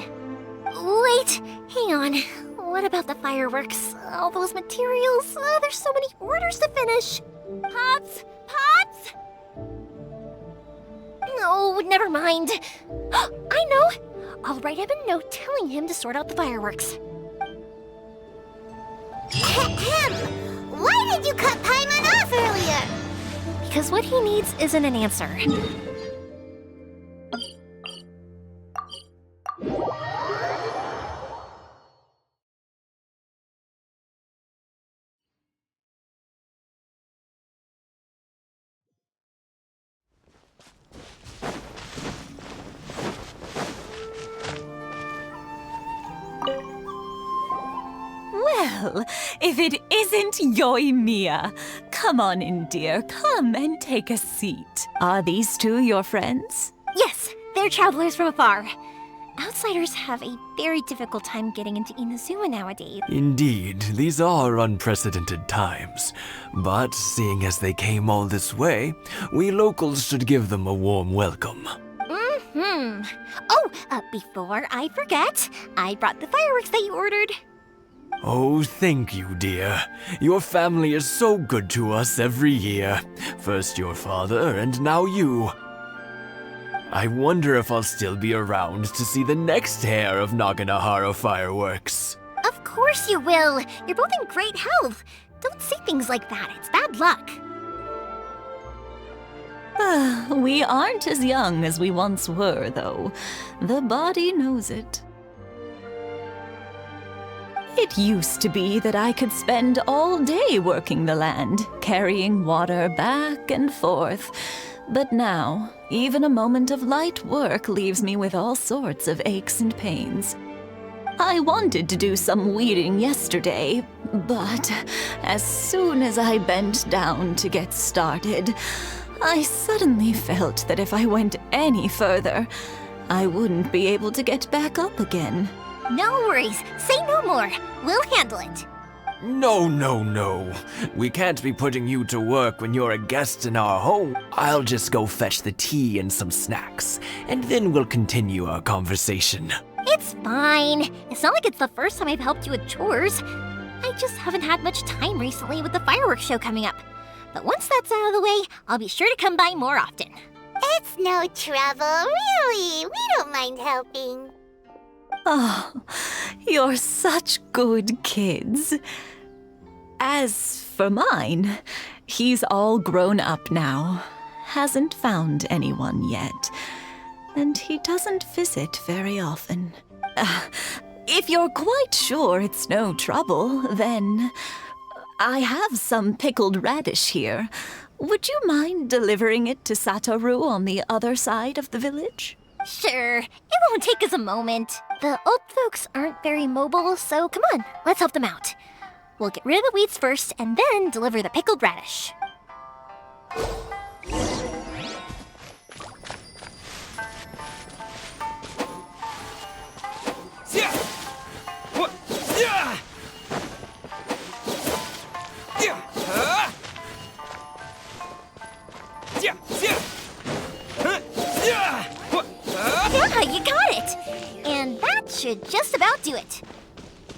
Wait, hang on. What about the fireworks? All those materials? There's so many orders to finish. Pops? Pops? No, never mind. I know. I'll write him a note telling him to sort out the fireworks. Ahem! Why did you cut Paimon off earlier? Because what he needs isn't an answer. Well, if it isn't Yoimiya. Come on in, dear. Come and take a seat. Are these two your friends? Yes, they're travelers from afar. Outsiders have a very difficult time getting into Inazuma nowadays. Indeed, these are unprecedented times. But seeing as they came all this way, we locals should give them a warm welcome. Oh, before I forget, I brought the fireworks that you ordered. Oh, thank you, dear. Your family is so good to us every year. First your father, and now you. I wonder if I'll still be around to see the next hair of Naganohara fireworks. Of course you will. You're both in great health. Don't say things like that. It's bad luck. We aren't as young as we once were, though. The body knows it. It used to be that I could spend all day working the land, carrying water back and forth. But now, even a moment of light work leaves me with all sorts of aches and pains. I wanted to do some weeding yesterday, but as soon as I bent down to get started, I suddenly felt that if I went any further, I wouldn't be able to get back up again. No worries. Say no more. We'll handle it. No, no, no. We can't be putting you to work when you're a guest in our home. I'll just go fetch the tea and some snacks, and then we'll continue our conversation. It's fine. It's not like it's the first time I've helped you with chores. I just haven't had much time recently with the fireworks show coming up. But once that's out of the way, I'll be sure to come by more often. It's no trouble, really. We don't mind helping. Oh, you're such good kids. As for mine, he's all grown up now. Hasn't found anyone yet. And he doesn't visit very often. If you're quite sure it's no trouble, then I have some pickled radish here. Would you mind delivering it to Satoru on the other side of the village? Sure. It won't take us a moment. The old folks aren't very mobile, so come on, let's help them out. We'll get rid of the weeds first and then deliver the pickled radish. Yeah, you got it! And that should just about do it.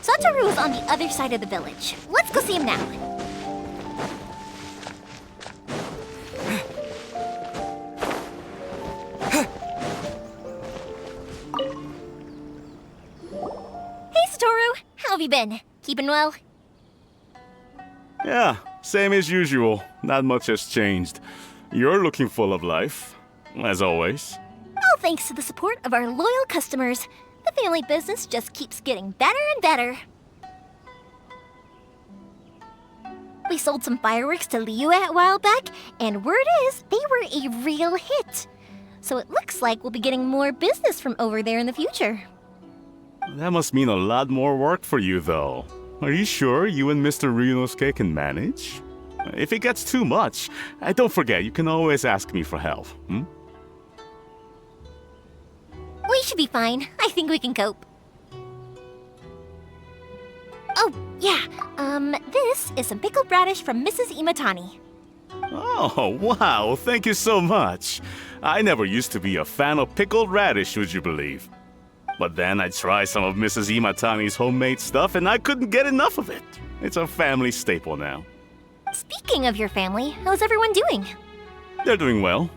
Satoru is on the other side of the village. Let's go see him now. you been? Keeping well? Yeah, same as usual. Not much has changed. You're looking full of life, as always. All thanks to the support of our loyal customers. The family business just keeps getting better and better. We sold some fireworks to Liyue a while back, and word is they were a real hit. So it looks like we'll be getting more business from over there in the future. That must mean a lot more work for you, though. Are you sure you and Mr. Ryunosuke can manage? If it gets too much, don't forget, you can always ask me for help, We should be fine. I think we can cope. Oh, yeah. This is some pickled radish from Mrs. Imatani. Oh, wow, thank you so much. I never used to be a fan of pickled radish, would you believe? But then I tried some of Mrs. Imatani's homemade stuff and I couldn't get enough of it. It's a family staple now. Speaking of your family, how's everyone doing? They're doing well.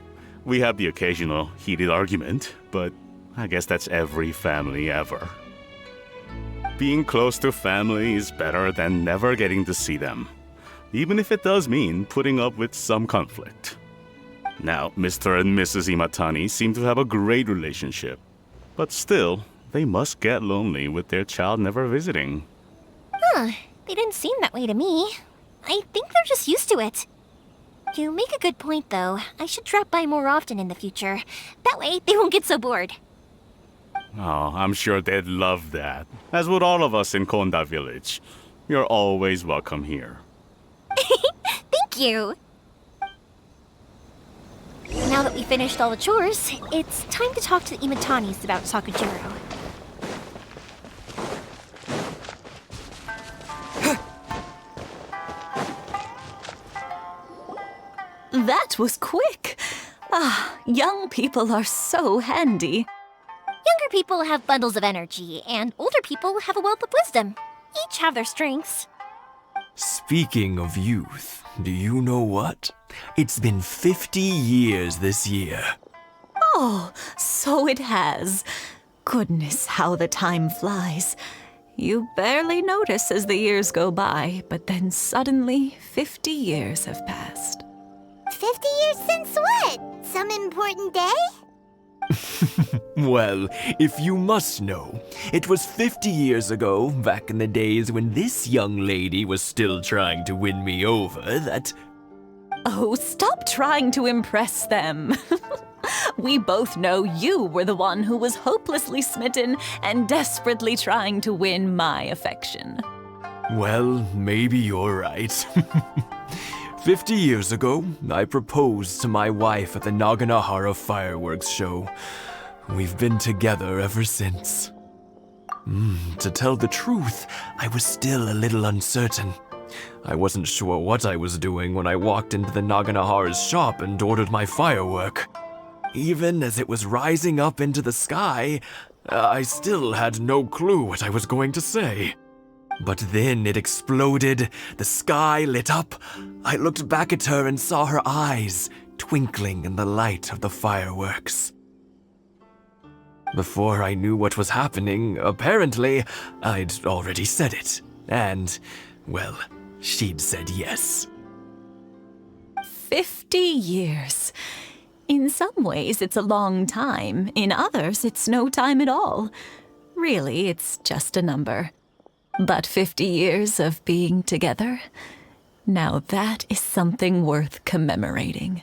We have the occasional heated argument, but I guess that's every family ever. Being close to family is better than never getting to see them, even if it does mean putting up with some conflict. Now, Mr. and Mrs. Imatani seem to have a great relationship, but still, they must get lonely with their child never visiting. Huh, they didn't seem that way to me. I think they're just used to it. You make a good point, though. I should drop by more often in the future. That way, they won't get so bored. Oh, I'm sure they'd love that, as would all of us in Konda Village. You're always welcome here. Thank you! Now that we finished all the chores, it's time to talk to the Imatanis about Sakujiro. That was quick. Ah, young people are so handy. Younger people have bundles of energy, and older people have a wealth of wisdom. Each have their strengths. Speaking of youth, do you know what? It's been 50 years this year. Oh, so it has. Goodness, how the time flies. You barely notice as the years go by, but then suddenly 50 years have passed. 50 years since what? Some important day? Well, if you must know, it was 50 years ago, back in the days when this young lady was still trying to win me over, that... Oh, stop trying to impress them. We both know you were the one who was hopelessly smitten and desperately trying to win my affection. Well, maybe you're right. 50 years ago, I proposed to my wife at the Naganohara fireworks show. We've been together ever since. To tell the truth, I was still a little uncertain. I wasn't sure what I was doing when I walked into the Naganohara's shop and ordered my firework. Even as it was rising up into the sky, I still had no clue what I was going to say. But then it exploded, the sky lit up. I looked back at her and saw her eyes twinkling in the light of the fireworks. Before I knew what was happening, apparently, I'd already said it. And, well, she'd said yes. 50 years. In some ways, it's a long time. In others, it's no time at all. Really, it's just a number. But 50 years of being together, now that is something worth commemorating.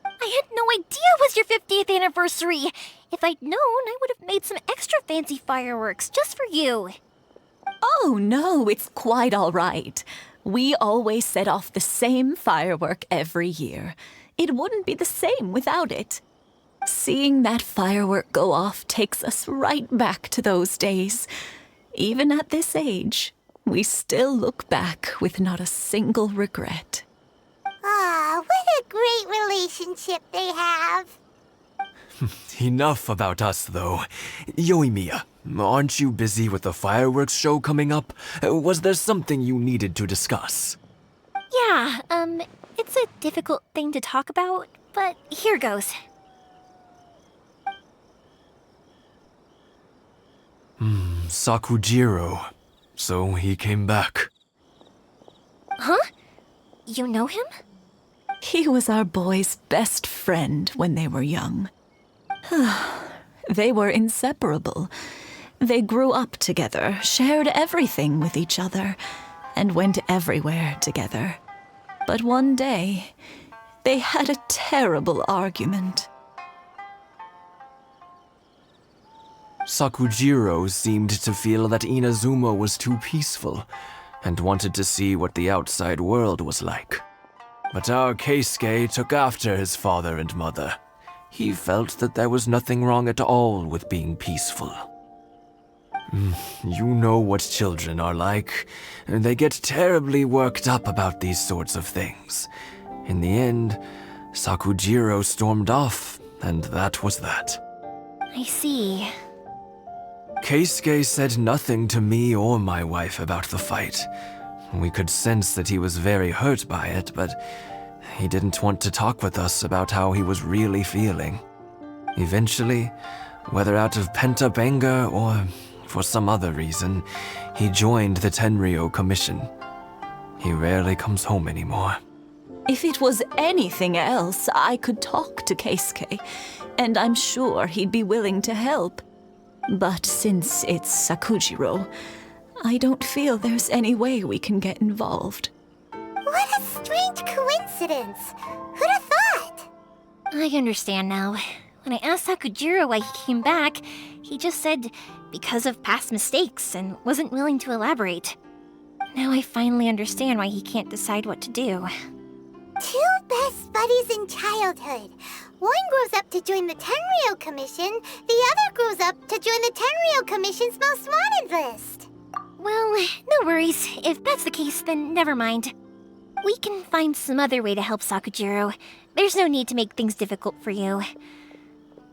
I had no idea it was your 50th anniversary. If I'd known, I would have made some extra fancy fireworks just for you. Oh, no, it's quite all right. We always set off the same firework every year. It wouldn't be the same without it. Seeing that firework go off takes us right back to those days. Even at this age, we still look back with not a single regret. Ah, what a great relationship they have. Enough about us, though. Yoimiya, aren't you busy with the fireworks show coming up? Was there something you needed to discuss? Yeah, it's a difficult thing to talk about, but here goes. Sakujiro. So he came back. Huh? You know him? He was our boys' best friend when they were young. They were inseparable. They grew up together, shared everything with each other, and went everywhere together. But one day, they had a terrible argument. Sakujiro seemed to feel that Inazuma was too peaceful and wanted to see what the outside world was like. But our Keisuke took after his father and mother. He felt that there was nothing wrong at all with being peaceful. You know what children are like. They get terribly worked up about these sorts of things. In the end, Sakujiro stormed off, and that was that. I see. Keisuke said nothing to me or my wife about the fight. We could sense that he was very hurt by it, but he didn't want to talk with us about how he was really feeling. Eventually, whether out of pent-up anger or for some other reason, he joined the Tenryou Commission. He rarely comes home anymore. If it was anything else, I could talk to Keisuke, and I'm sure he'd be willing to help. But since it's Sakujiro, I don't feel there's any way we can get involved. What a strange coincidence. Who'd have thought? I understand now. When I asked Sakujiro why he came back, he just said because of past mistakes and wasn't willing to elaborate. Now I finally understand why he can't decide what to do. Two best buddies in childhood. One grows up to join the Tenryou Commission, the other grows up to join the Tenryou Commission's most wanted list. Well, no worries. If that's the case, then never mind. We can find some other way to help Sakujiro. There's no need to make things difficult for you.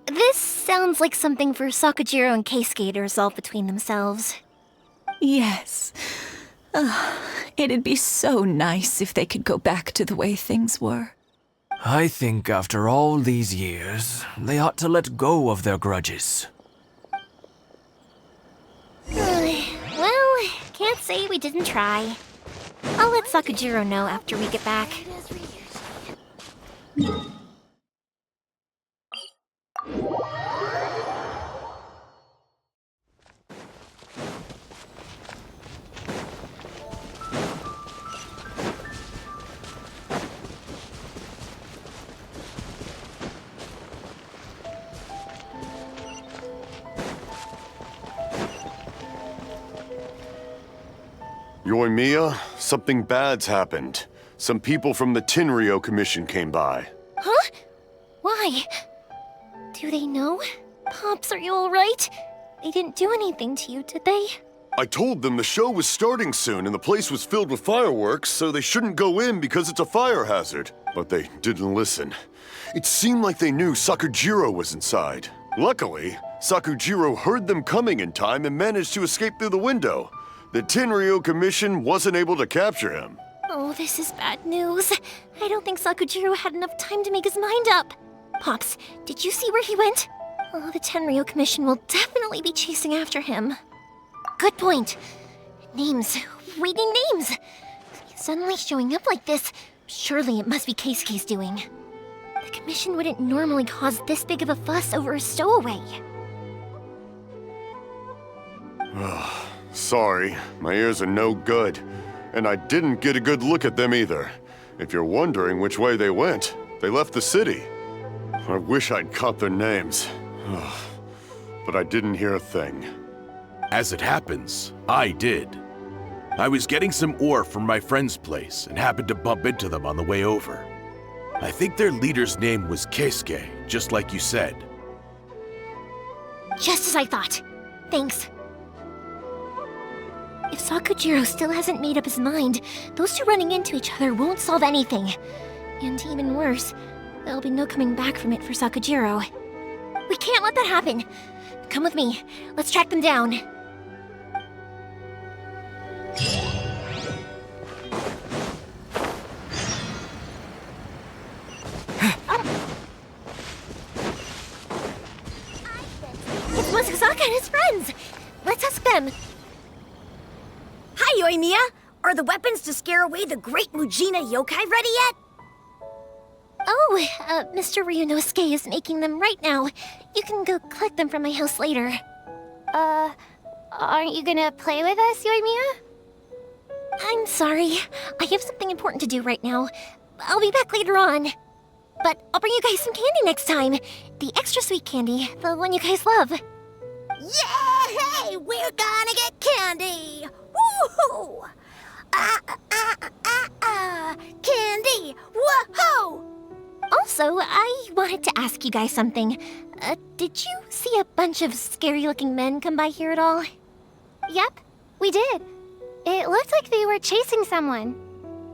This sounds like something for Sakujiro and Keisuke to resolve between themselves. Yes. It'd be so nice if they could go back to the way things were. I think after all these years, they ought to let go of their grudges. Well, can't say we didn't try. I'll let Sakujiro know after we get back. Yoimiya, something bad's happened. Some people from the Tenryou Commission came by. Huh? Why? Do they know? Pops, are you alright? They didn't do anything to you, did they? I told them the show was starting soon and the place was filled with fireworks, so they shouldn't go in because it's a fire hazard. But they didn't listen. It seemed like they knew Sakujiro was inside. Luckily, Sakujiro heard them coming in time and managed to escape through the window. The Tenryou Commission wasn't able to capture him. Oh, this is bad news. I don't think Sakujiro had enough time to make his mind up. Pops, did you see where he went? Oh, the Tenryou Commission will definitely be chasing after him. Good point. Names. Reading names. Suddenly showing up like this, surely it must be Keisuke's doing. The Commission wouldn't normally cause this big of a fuss over a stowaway. Sorry, my ears are no good. And I didn't get a good look at them either. If you're wondering which way they went, they left the city. I wish I'd caught their names. But I didn't hear a thing. As it happens, I did. I was getting some ore from my friend's place and happened to bump into them on the way over. I think their leader's name was Keisuke, just like you said. Just as I thought. Thanks. If Sakujiro still hasn't made up his mind, those two running into each other won't solve anything. And even worse, there'll be no coming back from it for Sakujiro. We can't let that happen. Come with me. Let's track them down. It's Masazaka and his friends. Let's ask them. Yoimiya, are the weapons to scare away the great Mujina yokai ready yet? Oh, Mr. Ryunosuke is making them right now. You can go collect them from my house later. Aren't you gonna play with us, Yoimiya? I'm sorry. I have something important to do right now. I'll be back later on. But I'll bring you guys some candy next time. The extra sweet candy, the one you guys love. Yay! We're gonna get candy! Woohoo! Candy! Woohoo! Also, I wanted to ask you guys something. Did you see a bunch of scary-looking men come by here at all? Yep, we did. It looked like they were chasing someone.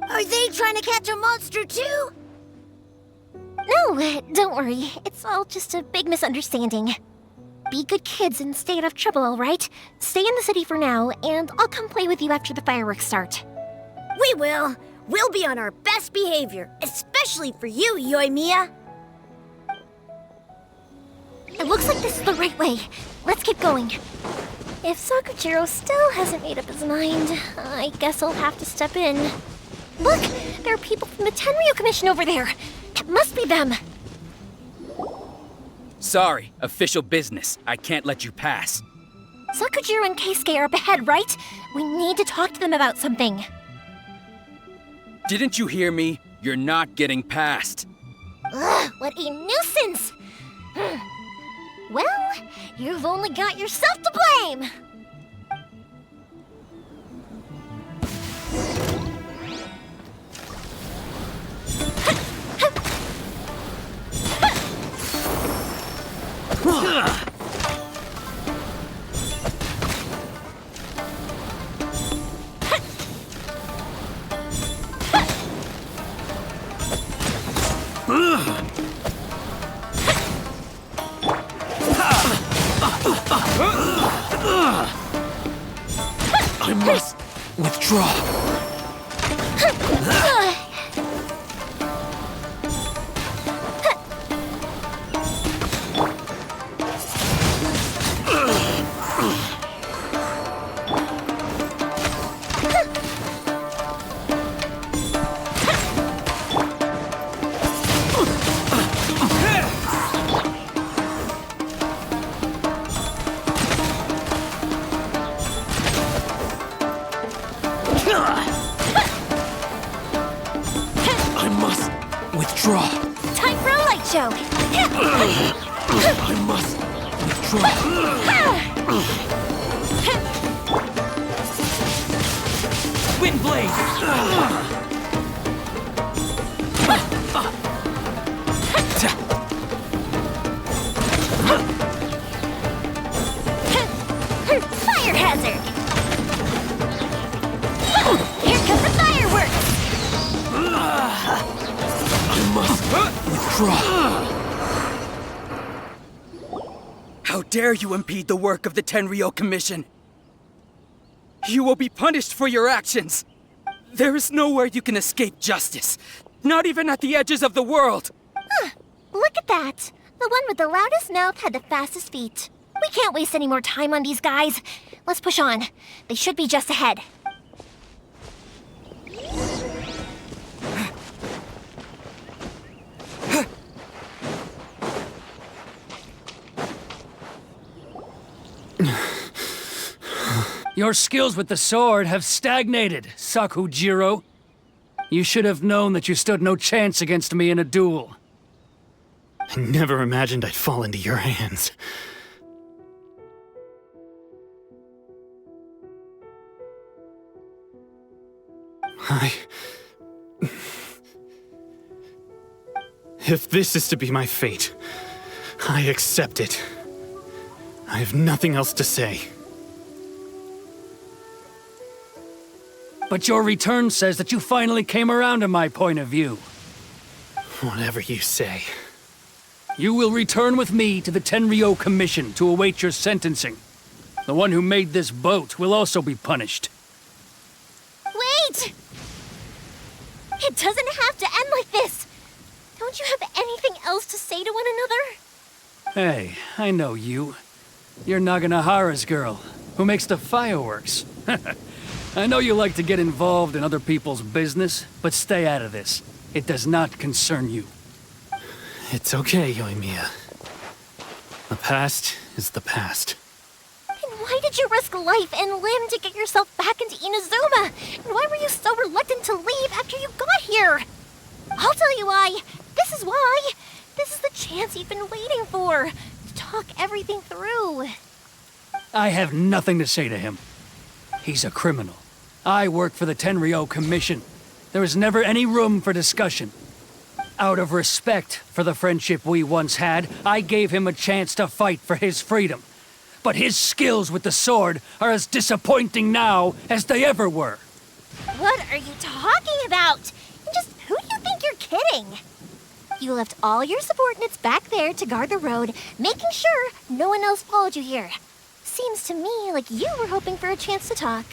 Are they trying to catch a monster too? No, don't worry. It's all just a big misunderstanding. Be good kids and stay out of trouble, all right? Stay in the city for now, and I'll come play with you after the fireworks start. We will. We'll be on our best behavior, especially for you, Yoimiya. It looks like this is the right way. Let's keep going. If Sakujiro still hasn't made up his mind, I guess I'll have to step in. Look! There are people from the Tenryu Commission over there! It must be them! Sorry, official business. I can't let you pass. Sakujiro and Keisuke are up ahead, right? We need to talk to them about something. Didn't you hear me? You're not getting past. Ugh, what a nuisance! Well, you've only got yourself to blame! I must withdraw. I must withdraw. Time for a light show! I must withdraw. Windblade! Fire hazard! Here come the fireworks! I must withdraw. How dare you impede the work of the Tenryo Commission? You will be punished for your actions. There is nowhere you can escape justice. Not even at the edges of the world. Huh, look at that. The one with the loudest mouth had the fastest feet. We can't waste any more time on these guys. Let's push on. They should be just ahead. Your skills with the sword have stagnated, Sakujiro. You should have known that you stood no chance against me in a duel. I never imagined I'd fall into your hands. If this is to be my fate, I accept it. I have nothing else to say. But your return says that you finally came around to my point of view. Whatever you say. You will return with me to the Tenryo Commission to await your sentencing. The one who made this boat will also be punished. Wait! It doesn't have to end like this! Don't you have anything else to say to one another? Hey, I know you. You're Naganahara's girl, who makes the fireworks. I know you like to get involved in other people's business, but stay out of this. It does not concern you. It's okay, Yoimiya. The past is the past. Then why did you risk life and limb to get yourself back into Inazuma? And why were you so reluctant to leave after you got here? I'll tell you why. This is why. This is the chance you've been waiting for. To talk everything through. I have nothing to say to him. He's a criminal. I work for the Tenryo Commission. There is never any room for discussion. Out of respect for the friendship we once had, I gave him a chance to fight for his freedom. But his skills with the sword are as disappointing now as they ever were. What are you talking about? And just who do you think you're kidding? You left all your subordinates back there to guard the road, making sure no one else followed you here. Seems to me like you were hoping for a chance to talk.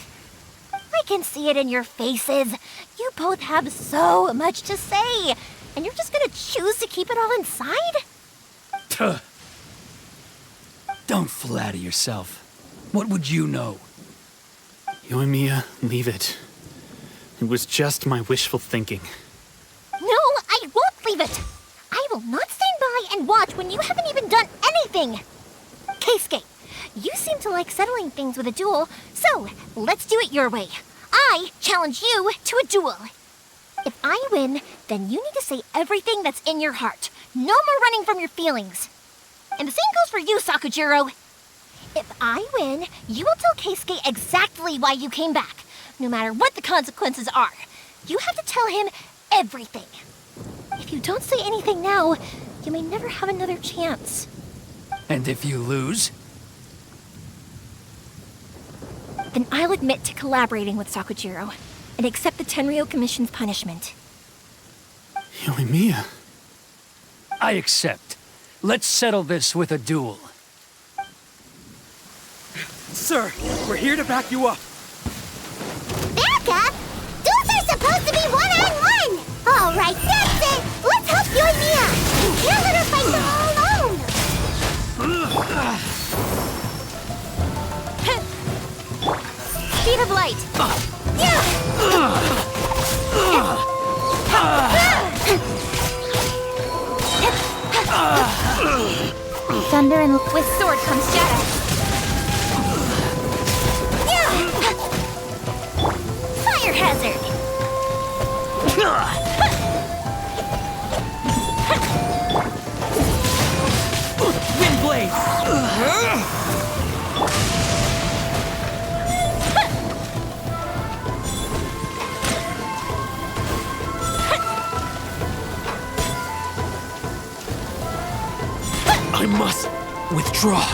I can see it in your faces. You both have so much to say, and you're just gonna choose to keep it all inside? Tuh. Don't flatter yourself. What would you know? Yoimiya, leave it. It was just my wishful thinking. No, I won't leave it. I will not stand by and watch when you haven't even done anything. Keisuke, you seem to like settling things with a duel, so let's do it your way. I challenge you to a duel. If I win, then you need to say everything that's in your heart. No more running from your feelings. And the same goes for you, Sakujiro. If I win, you will tell Keisuke exactly why you came back, no matter what the consequences are. You have to tell him everything. If you don't say anything now, you may never have another chance. And if you lose? Then I'll admit to collaborating with Sakujiro and accept the Tenryo Commission's punishment. Yoimiya. I accept. Let's settle this with a duel. Sir, we're here to back you up. Back up? Duels are supposed to be one-on-one! All right, that's it! Let's help Yoimiya! You can't let her fight them all alone! Speed of light! Thunder and with sword comes shadow. Fire hazard! Wind blade! I must withdraw.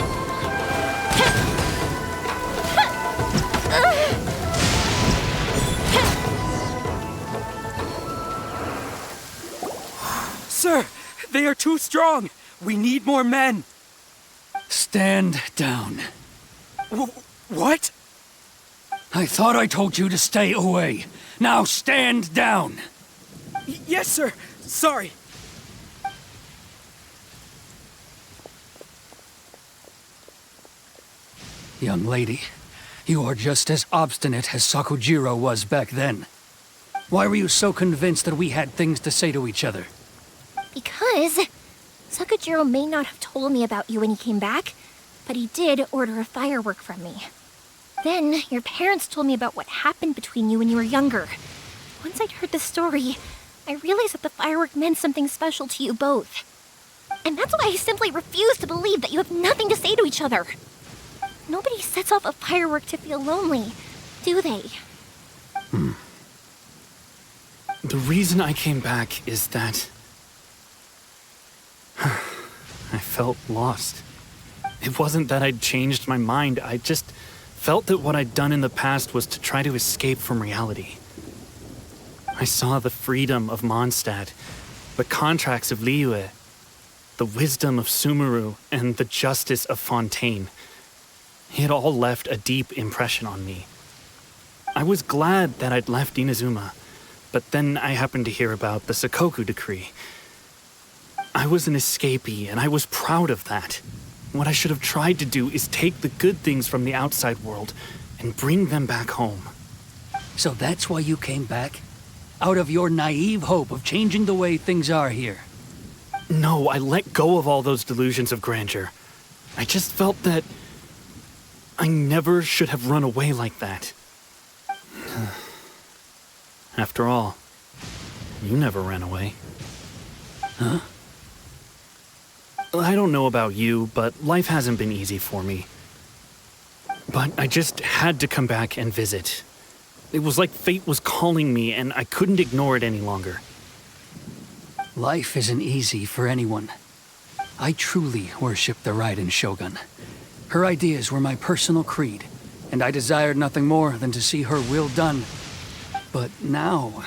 Sir, they are too strong. We need more men. Stand down. What? I thought I told you to stay away. Now stand down. Yes, sir. Sorry. Young lady, you are just as obstinate as Sakujiro was back then. Why were you so convinced that we had things to say to each other? Because Sakujiro may not have told me about you when he came back, but he did order a firework from me. Then your parents told me about what happened between you when you were younger. Once I'd heard the story, I realized that the firework meant something special to you both. And that's why I simply refuse to believe that you have nothing to say to each other. Nobody sets off a firework to feel lonely, do they? The reason I came back is that I felt lost. It wasn't that I'd changed my mind, I just felt that what I'd done in the past was to try to escape from reality. I saw the freedom of Mondstadt, the contracts of Liyue, the wisdom of Sumeru, and the justice of Fontaine. It all left a deep impression on me. I was glad that I'd left Inazuma, but then I happened to hear about the Sakoku decree. I was an escapee, and I was proud of that. What I should have tried to do is take the good things from the outside world and bring them back home. So that's why you came back? Out of your naive hope of changing the way things are here? No, I let go of all those delusions of grandeur. I just felt that I never should have run away like that. After all, you never ran away. Huh? I don't know about you, but life hasn't been easy for me. But I just had to come back and visit. It was like fate was calling me, and I couldn't ignore it any longer. Life isn't easy for anyone. I truly worship the Raiden Shogun. Her ideas were my personal creed, and I desired nothing more than to see her will done. But now,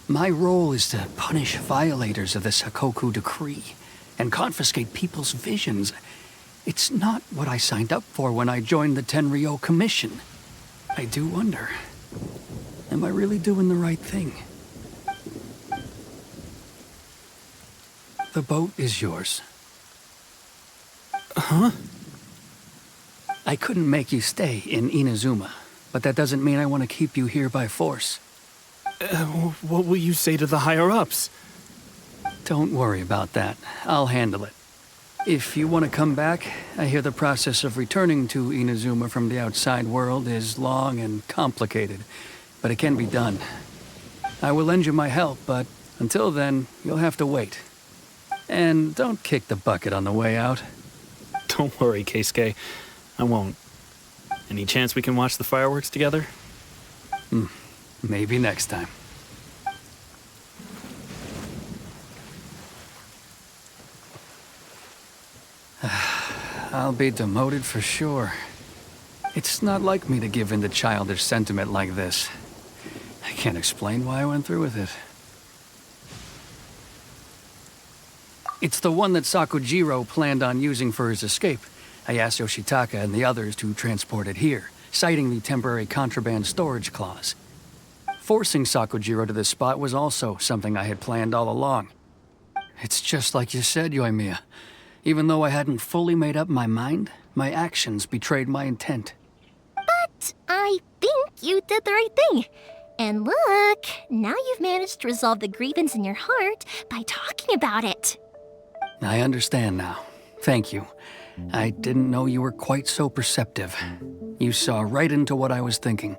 my role is to punish violators of the Sakoku decree and confiscate people's visions. It's not what I signed up for when I joined the Tenryo Commission. I do wonder, am I really doing the right thing? The boat is yours. Huh? I couldn't make you stay in Inazuma, but that doesn't mean I want to keep you here by force. What will you say to the higher-ups? Don't worry about that. I'll handle it. If you want to come back, I hear the process of returning to Inazuma from the outside world is long and complicated, but it can be done. I will lend you my help, but until then, you'll have to wait. And don't kick the bucket on the way out. Don't worry, Keisuke. I won't. Any chance we can watch the fireworks together? Maybe next time. I'll be demoted for sure. It's not like me to give in to childish sentiment like this. I can't explain why I went through with it. It's the one that Sakujiro planned on using for his escape. I asked Yoshitaka and the others to transport it here, citing the temporary contraband storage clause. Forcing Sakujiro to this spot was also something I had planned all along. It's just like you said, Yoimiya. Even though I hadn't fully made up my mind, my actions betrayed my intent. But I think you did the right thing. And look, now you've managed to resolve the grievance in your heart by talking about it. I understand now. Thank you. I didn't know you were quite so perceptive. You saw right into what I was thinking.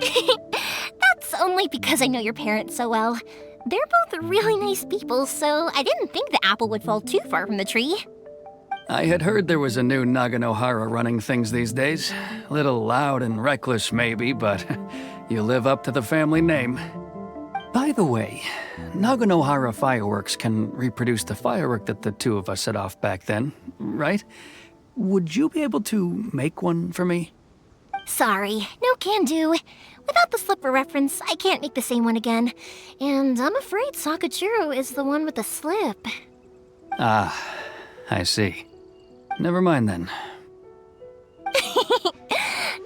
That's only because I know your parents so well. They're both really nice people, so I didn't think the apple would fall too far from the tree. I had heard there was a new Naganohara running things these days. A little loud and reckless, maybe, but you live up to the family name. By the way, Naganohara Fireworks can reproduce the firework that the two of us set off back then, right? Would you be able to make one for me? Sorry, no can do. Without the slipper reference, I can't make the same one again. And I'm afraid Sakujiro is the one with the slip. Ah, I see. Never mind then.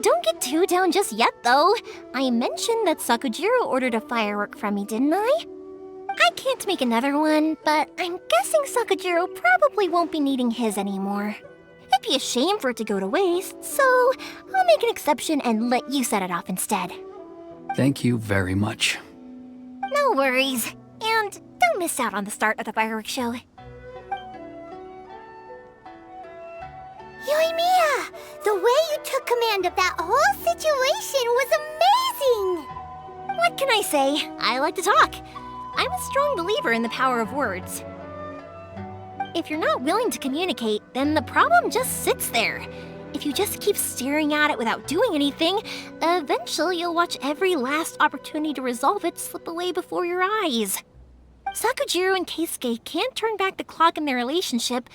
Don't get too down just yet, though. I mentioned that Sakujiro ordered a firework from me, didn't I? I can't make another one, but I'm guessing Sakujiro probably won't be needing his anymore. It'd be a shame for it to go to waste, so I'll make an exception and let you set it off instead. Thank you very much. No worries. And don't miss out on the start of the fireworks show. Yoimiya, the way you took command of that whole situation was amazing! What can I say? I like to talk. I'm a strong believer in the power of words. If you're not willing to communicate, then the problem just sits there. If you just keep staring at it without doing anything, eventually you'll watch every last opportunity to resolve it slip away before your eyes. Sakujiro and Keisuke can't turn back the clock in their relationship,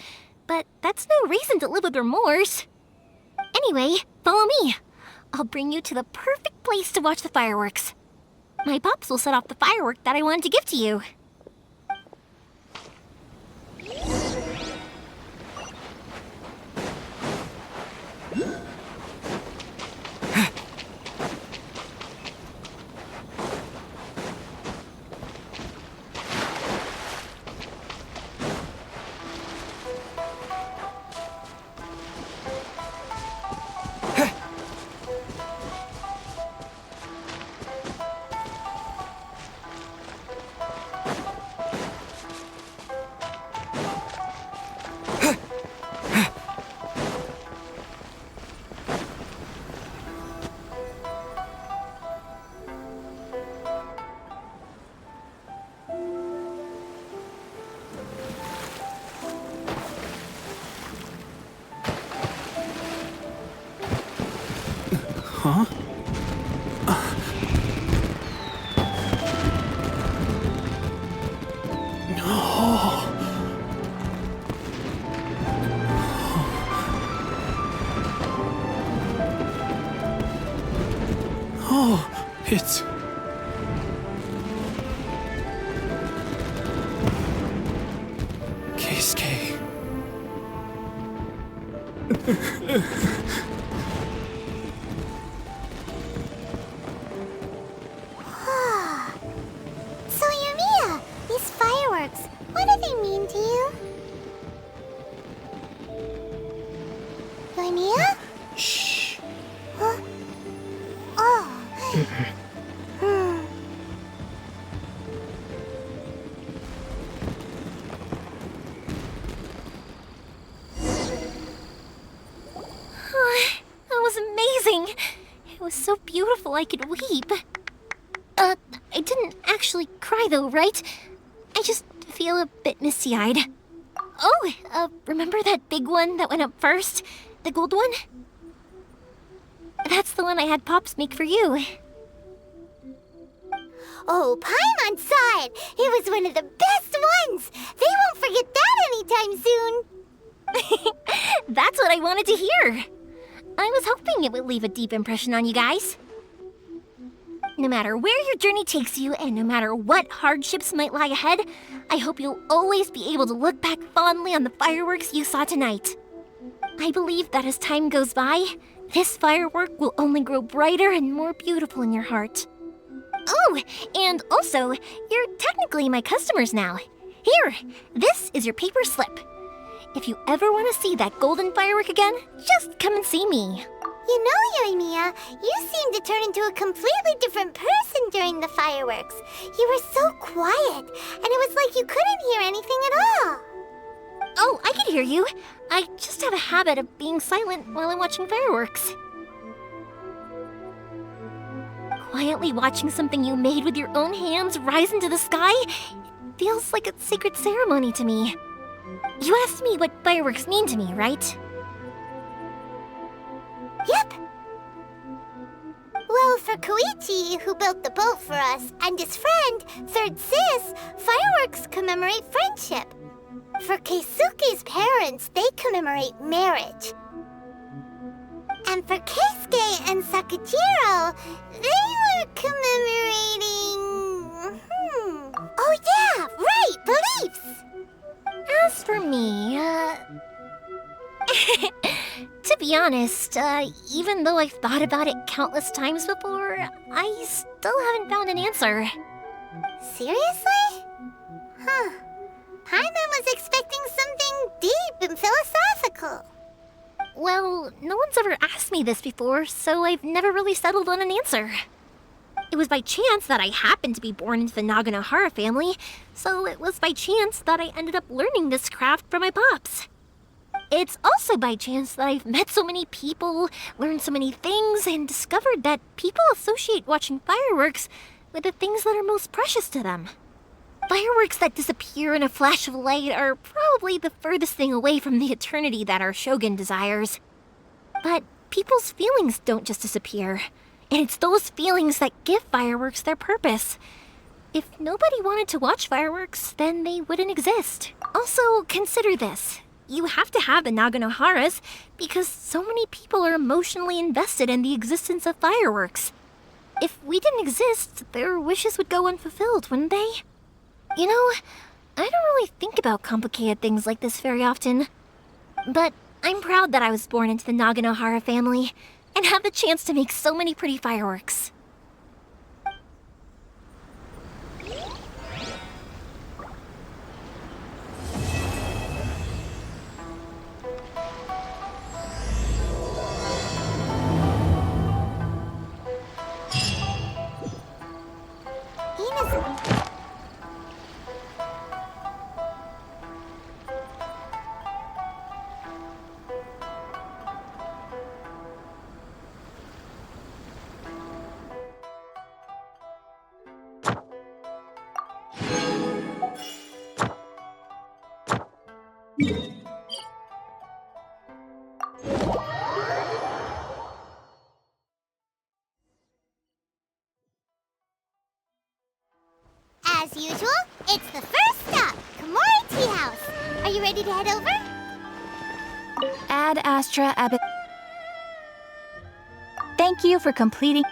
but that's no reason to live with remorse. Anyway, follow me. I'll bring you to the perfect place to watch the fireworks. My pops will set off the firework that I wanted to give to you. It's... Keisuke. So, Yumiya, these fireworks, what do they mean to you? Yumiya? Shh. Huh? Oh. That was amazing. It was so beautiful I could weep. I didn't actually cry though, right? I just feel a bit misty-eyed. Oh, remember that big one that went up first? The gold one? That's the one I had Pops make for you. Oh, Paimon saw it! It was one of the best ones! They won't forget that anytime soon! That's what I wanted to hear. I was hoping it would leave a deep impression on you guys. No matter where your journey takes you, and no matter what hardships might lie ahead, I hope you'll always be able to look back fondly on the fireworks you saw tonight. I believe that as time goes by, this firework will only grow brighter and more beautiful in your heart. Oh, and also, you're technically my customers now. Here, this is your paper slip. If you ever want to see that golden firework again, just come and see me. You know, Yoimiya, you seemed to turn into a completely different person during the fireworks. You were so quiet, and it was like you couldn't hear anything at all. Oh, I can hear you. I just have a habit of being silent while I'm watching fireworks. Quietly watching something you made with your own hands rise into the sky feels like a sacred ceremony to me. You asked me what fireworks mean to me, right? Yep. Well, for Koichi, who built the boat for us, and his friend, Third Sis, fireworks commemorate friendship. For Keisuke's parents, they commemorate marriage. And for Keisuke and Sakajiro, they were commemorating... Oh yeah, right, beliefs! As for me, to be honest, even though I've thought about it countless times before, I still haven't found an answer. Seriously? Huh. Paimon was expecting something deep and philosophical. Well, no one's ever asked me this before, so I've never really settled on an answer. It was by chance that I happened to be born into the Naganohara family, so it was by chance that I ended up learning this craft from my pops. It's also by chance that I've met so many people, learned so many things, and discovered that people associate watching fireworks with the things that are most precious to them. Fireworks that disappear in a flash of light are probably the furthest thing away from the eternity that our shogun desires. But people's feelings don't just disappear, and it's those feelings that give fireworks their purpose. If nobody wanted to watch fireworks, then they wouldn't exist. Also, consider this. You have to have the Naganoharas because so many people are emotionally invested in the existence of fireworks. If we didn't exist, their wishes would go unfulfilled, wouldn't they? You know, I don't really think about complicated things like this very often. But I'm proud that I was born into the Naganohara family and have the chance to make so many pretty fireworks. Inazuma. As usual, it's the first stop, Komori Tea House. Are you ready to head over? Ad Astra Abbot. Thank you for completing.